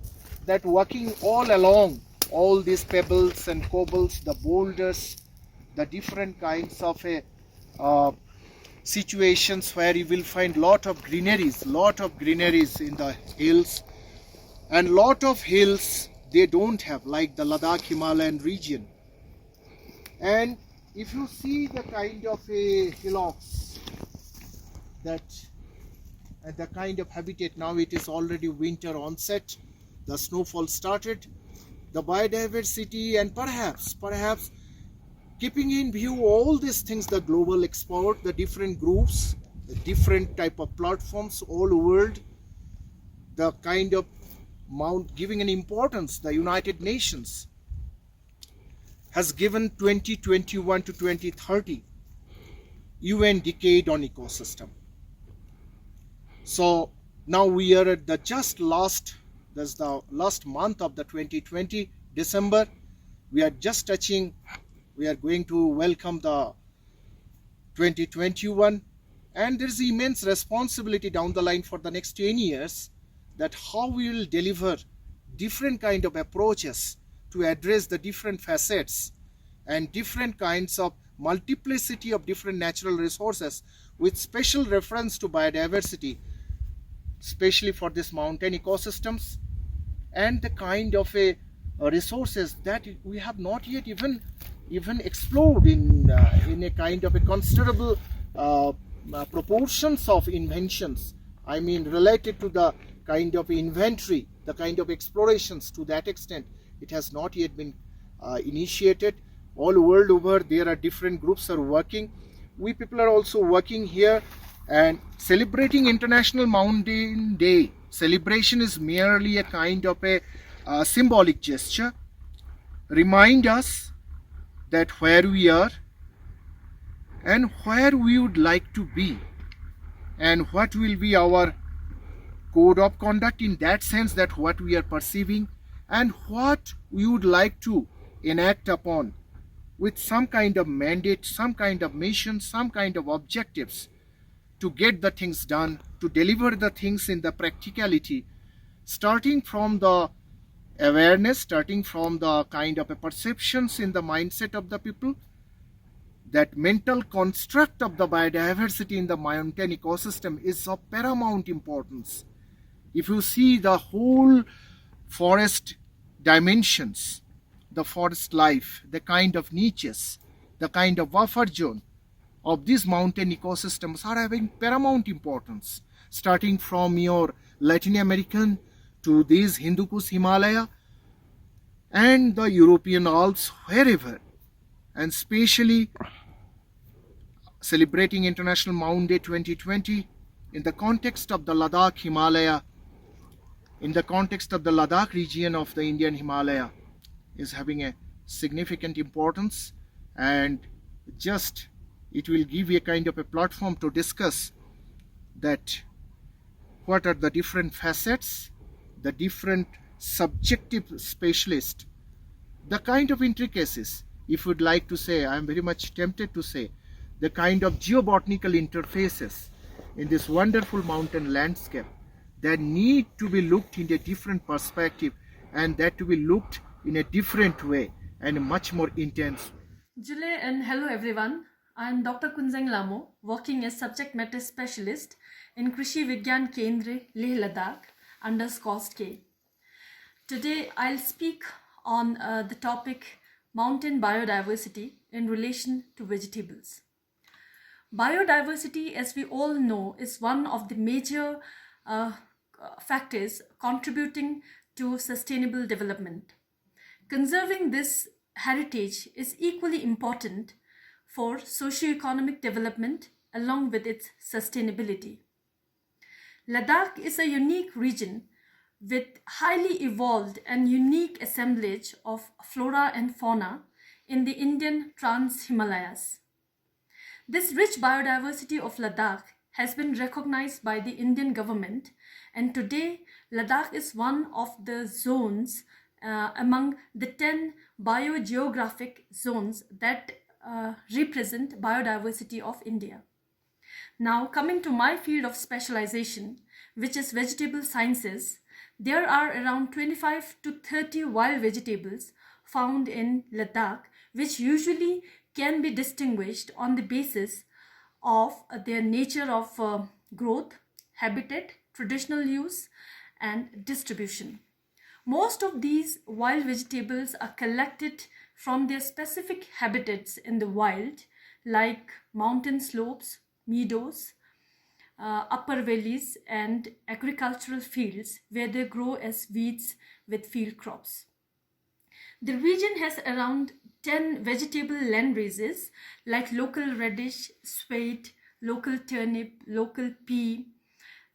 that working all along all these pebbles and cobbles, the boulders, the different kinds of situations where you will find lot of greeneries in the hills, and lot of hills they don't have, like the Ladakh Himalayan region. And if you see the kind of hillocks that the kind of habitat, now it is already winter onset, the snowfall started, the biodiversity, and perhaps keeping in view all these things, the global export, the different groups, the different type of platforms all world, the kind of giving an importance, the United Nations has given 2021 to 2030 UN decade on ecosystem. So now we are at the last month of the 2020, December. We are just touching, we are going to welcome the 2021, and there is immense responsibility down the line for the next 10 years, that how we will deliver different kind of approaches to address the different facets and different kinds of multiplicity of different natural resources, with special reference to biodiversity, especially for these mountain ecosystems. and the kind of resources that we have not yet even explored in a kind of a considerable proportions of inventions. I mean, related to the kind of inventory, the kind of explorations, to that extent, it has not yet been initiated. All world over, there are different groups are working. We people are also working here, and celebrating International Mountain Day. Celebration is merely a kind of a symbolic gesture. Remind us that where we are and where we would like to be, and what will be our code of conduct, in that sense, that what we are perceiving and what we would like to enact upon, with some kind of mandate, some kind of mission, some kind of objectives to get the things done, to deliver the things in the practicality, starting from the awareness, starting from the kind of a perceptions in the mindset of the people. That mental construct of the biodiversity in the mountain ecosystem is of paramount importance. If you see the whole forest dimensions, the forest life, the kind of niches, the kind of buffer zone of these mountain ecosystems are having paramount importance, starting from your Latin American to these Hindu Kush Himalaya and the European Alps, wherever, and especially celebrating International Mountain Day 2020 in the context of the Ladakh Himalaya, in the context of the Ladakh region of the Indian Himalaya, is having a significant importance, and just it will give you a kind of a platform to discuss that what are the different facets, the different subjective specialists, the kind of intricacies, if you'd like to say, I am very much tempted to say, the kind of geobotanical interfaces in this wonderful mountain landscape that need to be looked in a different perspective, and that to be looked in a different way and a much more intense. Jule and hello everyone. I am Dr. Kunzeng Lamo, working as subject matter specialist in Krishi Vigyan Kendra, Leh Ladakh under SCOST K. Today I'll speak on the topic mountain biodiversity in relation to vegetables. Biodiversity, as we all know, is one of the major factors contributing to sustainable development. Conserving this heritage is equally important for socio-economic development along with its sustainability. Ladakh is a unique region with highly evolved and unique assemblage of flora and fauna in the Indian Trans-Himalayas. This rich biodiversity of Ladakh has been recognized by the Indian government, and today Ladakh is one of the zones among the 10 biogeographic zones that represent biodiversity of India. Now, coming to my field of specialization, which is vegetable sciences, there are around 25 to 30 wild vegetables found in Ladakh, which usually can be distinguished on the basis of their nature of growth, habitat, traditional use, and distribution. Most of these wild vegetables are collected from their specific habitats in the wild, like mountain slopes, meadows, upper valleys, and agricultural fields where they grow as weeds with field crops. The region has around 10 vegetable land races like local radish, swede, local turnip, local pea,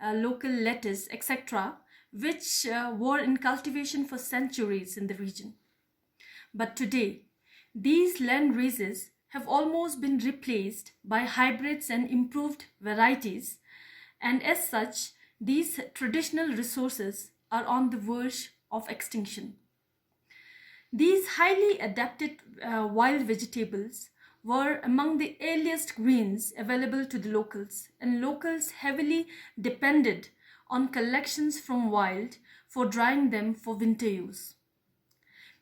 local lettuce, etc., which were in cultivation for centuries in the region. But today, these land races have almost been replaced by hybrids and improved varieties, and as such, these traditional resources are on the verge of extinction. These highly adapted wild vegetables were among the earliest greens available to the locals, and locals heavily depended on collections from wild for drying them for winter use.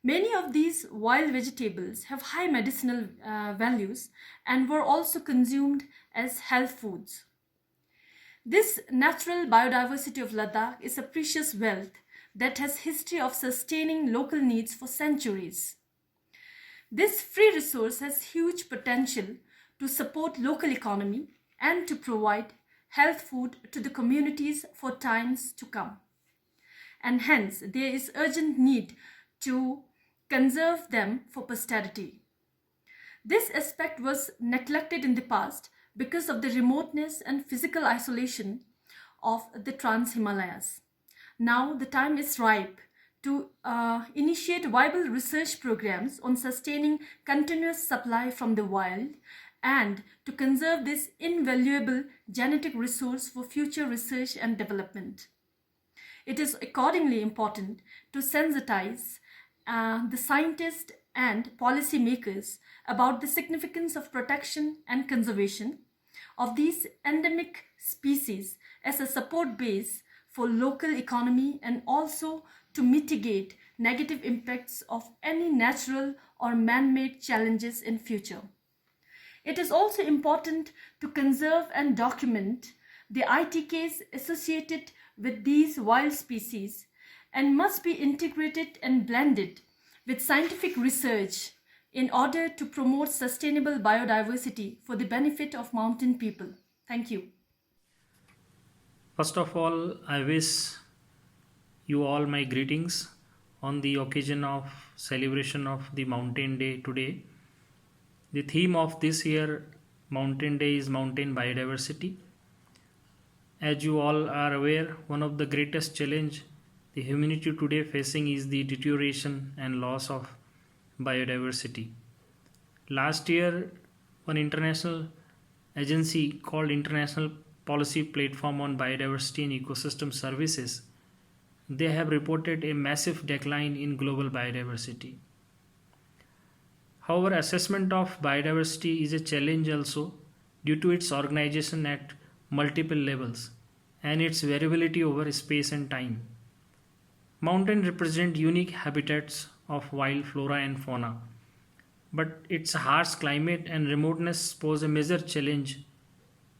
Many of these wild vegetables have high medicinal values and were also consumed as health foods. This natural biodiversity of Ladakh is a precious wealth that has history of sustaining local needs for centuries. This free resource has huge potential to support local economy and to provide health food to the communities for times to come. And hence, there is urgent need to conserve them for posterity. This aspect was neglected in the past because of the remoteness and physical isolation of the Trans-Himalayas. Now the time is ripe to initiate viable research programs on sustaining continuous supply from the wild and to conserve this invaluable genetic resource for future research and development. It is accordingly important to sensitize the scientists and policymakers about the significance of protection and conservation of these endemic species as a support base for local economy and also to mitigate negative impacts of any natural or man-made challenges in future. It is also important to conserve and document the ITKs associated with these wild species and must be integrated and blended with scientific research in order to promote sustainable biodiversity for the benefit of mountain people. Thank you. First of all, I wish you all my greetings on the occasion of celebration of the Mountain Day today. The theme of this year Mountain Day is Mountain Biodiversity. As you all are aware, one of the greatest challenge the humanity today facing is the deterioration and loss of biodiversity. Last year, one international agency called International Policy Platform on Biodiversity and Ecosystem Services, they have reported a massive decline in global biodiversity. However, assessment of biodiversity is a challenge also due to its organization at multiple levels and its variability over space and time. Mountains represent unique habitats of wild flora and fauna, but its harsh climate and remoteness pose a major challenge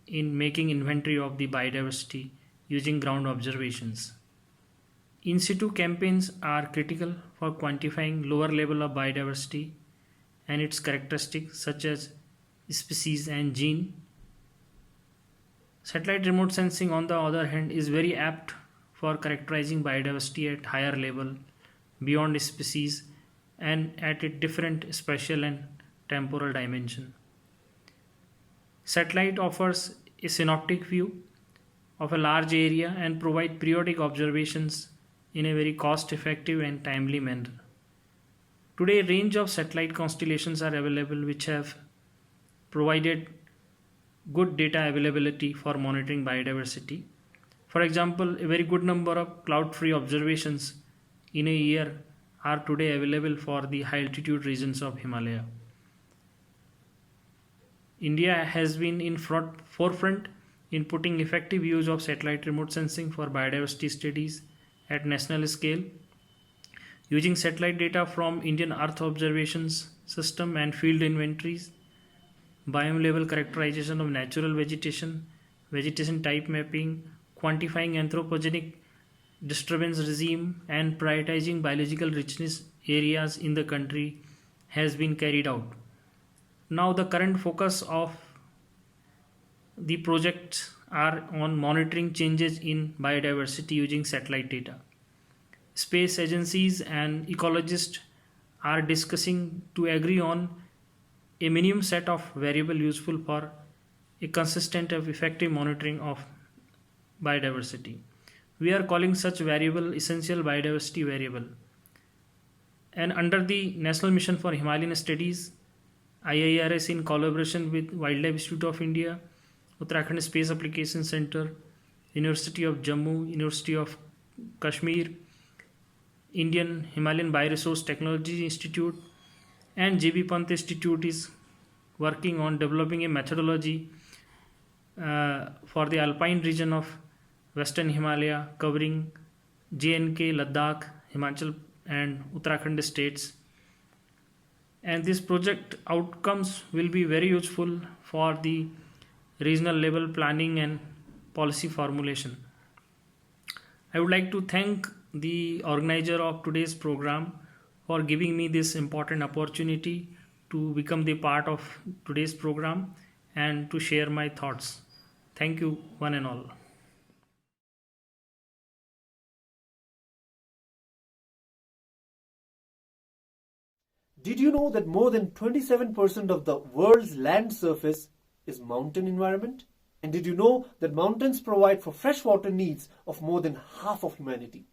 in making inventory of the biodiversity using ground observations. In situ campaigns are critical for quantifying lower level of biodiversity and its characteristics such as species and gene. Satellite remote sensing, on the other hand, is very apt for characterizing biodiversity at higher level, beyond species, and at a different spatial and temporal dimension. Satellite offers a synoptic view of a large area and provide periodic observations in a very cost-effective and timely manner. Today, a range of satellite constellations are available which have provided good data availability for monitoring biodiversity. For example, a very good number of cloud-free observations in a year are today available for the high altitude regions of Himalaya. India has been in forefront in putting effective use of satellite remote sensing for biodiversity studies at national scale. Using satellite data from Indian Earth Observations System and field inventories, biome level characterization of natural vegetation, vegetation type mapping, quantifying anthropogenic disturbance regime, and prioritizing biological richness areas in the country has been carried out. Now the current focus of the projects are on monitoring changes in biodiversity using satellite data. Space agencies and ecologists are discussing to agree on a minimum set of variables useful for a consistent and effective monitoring of biodiversity. We are calling such variable essential biodiversity variable. And under the National Mission for Himalayan Studies, IIRS in collaboration with Wildlife Institute of India, Uttarakhand Space Application Center, University of Jammu, University of Kashmir, Indian Himalayan Bioresource Technology Institute, and J.B. Pant Institute is working on developing a methodology for the alpine region of Western Himalaya covering J&K, Ladakh, Himachal and Uttarakhand states. And this project outcomes will be very useful for the regional level planning and policy formulation. I would like to thank the organizer of today's program, for giving me this important opportunity to become the part of today's program and to share my thoughts. Thank you, one and all. Did you know that more than 27% of the world's land surface is mountain environment? And did you know that mountains provide for freshwater needs of more than half of humanity?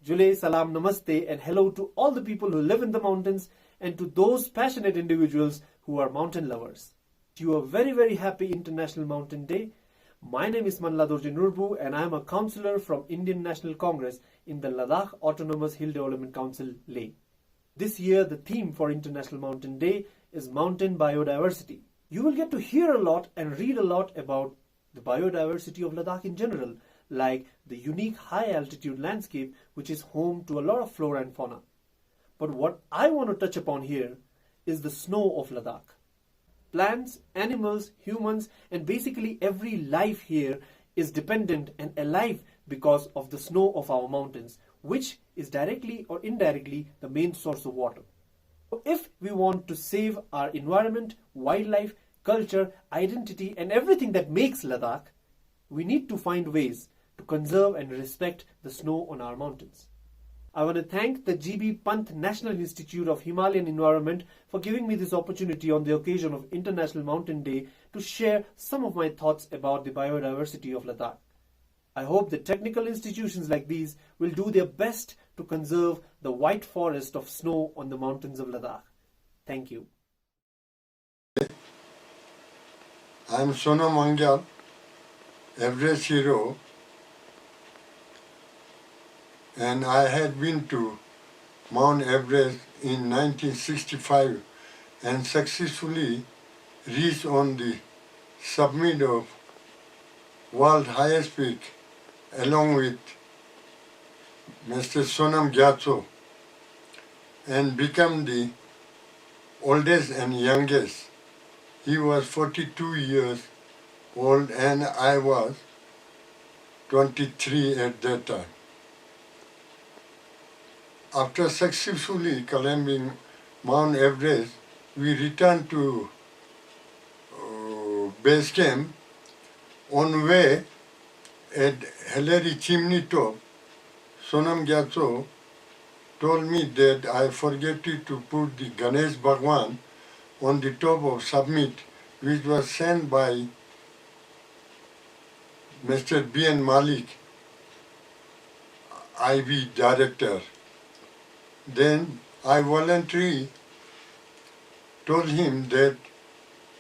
Jule, salam, namaste, and hello to all the people who live in the mountains and to those passionate individuals who are mountain lovers. You are very, very happy International Mountain Day. My name is Manladorji Nurbu and I am a councillor from Indian National Congress in the Ladakh Autonomous Hill Development Council, Leh. This year, the theme for International Mountain Day is mountain biodiversity. You will get to hear a lot and read a lot about the biodiversity of Ladakh in general, like the unique high-altitude landscape which is home to a lot of flora and fauna. But what I want to touch upon here is the snow of Ladakh. Plants, animals, humans, and basically every life here is dependent and alive because of the snow of our mountains, which is directly or indirectly the main source of water. So if we want to save our environment, wildlife, culture, identity, and everything that makes Ladakh, we need to find ways to conserve and respect the snow on our mountains. I want to thank the GB Pant National Institute of Himalayan Environment for giving me this opportunity on the occasion of International Mountain Day to share some of my thoughts about the biodiversity of Ladakh. I hope that technical institutions like these will do their best to conserve the white forest of snow on the mountains of Ladakh. Thank you. I am Sonam Mangyal, Everest hero, and I had been to Mount Everest in 1965 and successfully reached on the summit of world's highest peak along with Mr. Sonam Gyatso and become the oldest and youngest. He was 42 years old and I was 23 at that time. After successfully climbing Mount Everest, we returned to base camp. On way at Hillary Chimney Top, Sonam Gyatso told me that I forgot to put the Ganesh Bhagwan on the top of summit, which was sent by Mr. B.N. Malik, IB director. Then I voluntarily told him that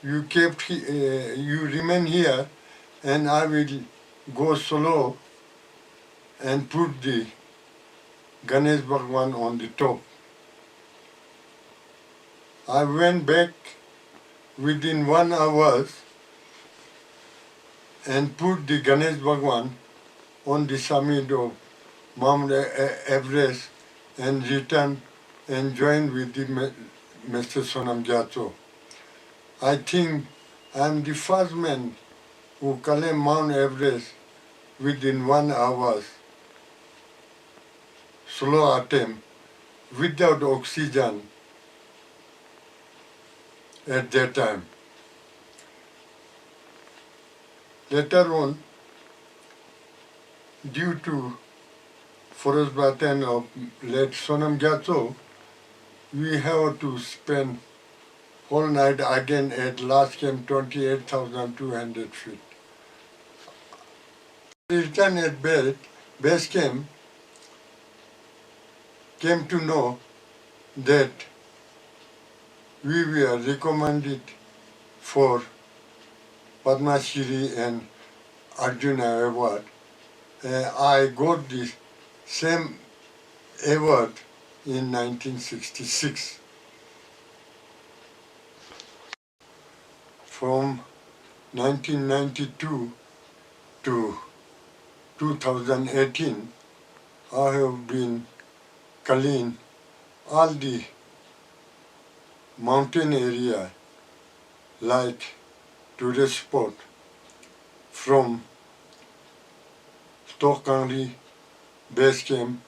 you remain here and I will go solo and put the Ganesh Bhagwan on the top. I went back within 1 hour and put the Ganesh Bhagwan on the summit of Mount Everest and returned and joined with the Mr. Sonam Gyatso. I think I am the first man who climbed Mount Everest within 1 hour, slow attempt, without oxygen at that time. Later on, due to frostbite of late Sonam Gyatso, we have to spend whole night again at last camp 28,200 feet. Return at base camp, came to know that we were recommended for Padma Shri and Arjuna Award. I got the same award in 1966. From 1992 to 2018, I have been clean all the mountain area like tourist spot from Stokangri base camp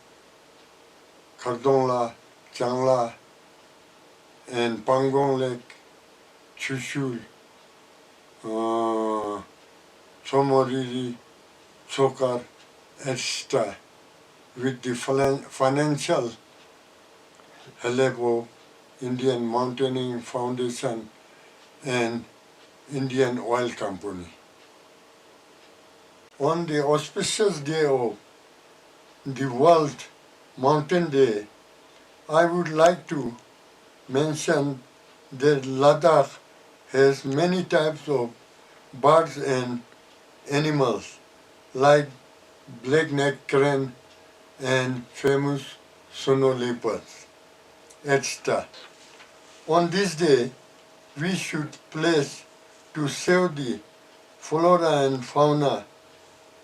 Khardongla, Changla, and Pangong Lake, Chushul, Somoriri, Sokar, etc. with the financial help of Indian Mountaineering Foundation and Indian Oil Company. On the auspicious day of the World Mountain Day, I would like to mention that Ladakh has many types of birds and animals like black-necked crane and famous snow leopards, etc. On this day, we should pledge to save the flora and fauna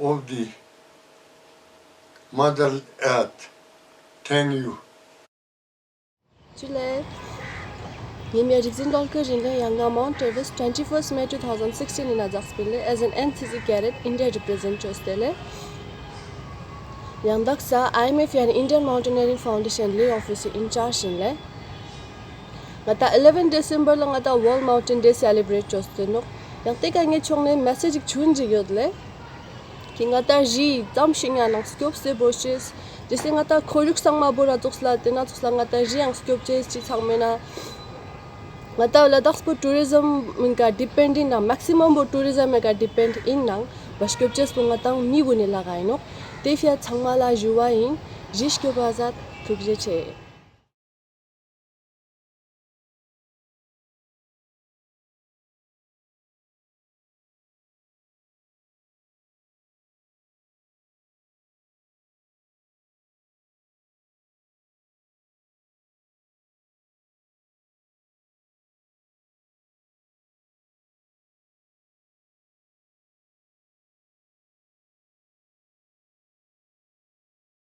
of the Mother Earth. Thank you. Chile. Yemi Rigzindolker Ringa Yanga Mount Everest 21st May 2016 in Ajaxpille as an NCC cadet India representative stele. Yandaksa IMF and Indian Mountaineering Foundation lay office in charge in le. Ngata 11 December lang ata World Mountain Day celebrate chosteno. Yang teka nge chongne message chunji yodle. Kingata ji tamshinga nang scope se bushes. Jise ngata khoruk sangma bora toksla tena toksla ngata ji ang scope chase chi sangmena. Ngata Ladakh po tourism minka depending na maximum bo tourism mega depend in nang bashkop chase po ngatang mi bune lagai no. Tefia changmala juwain jish ke bazat thukje che.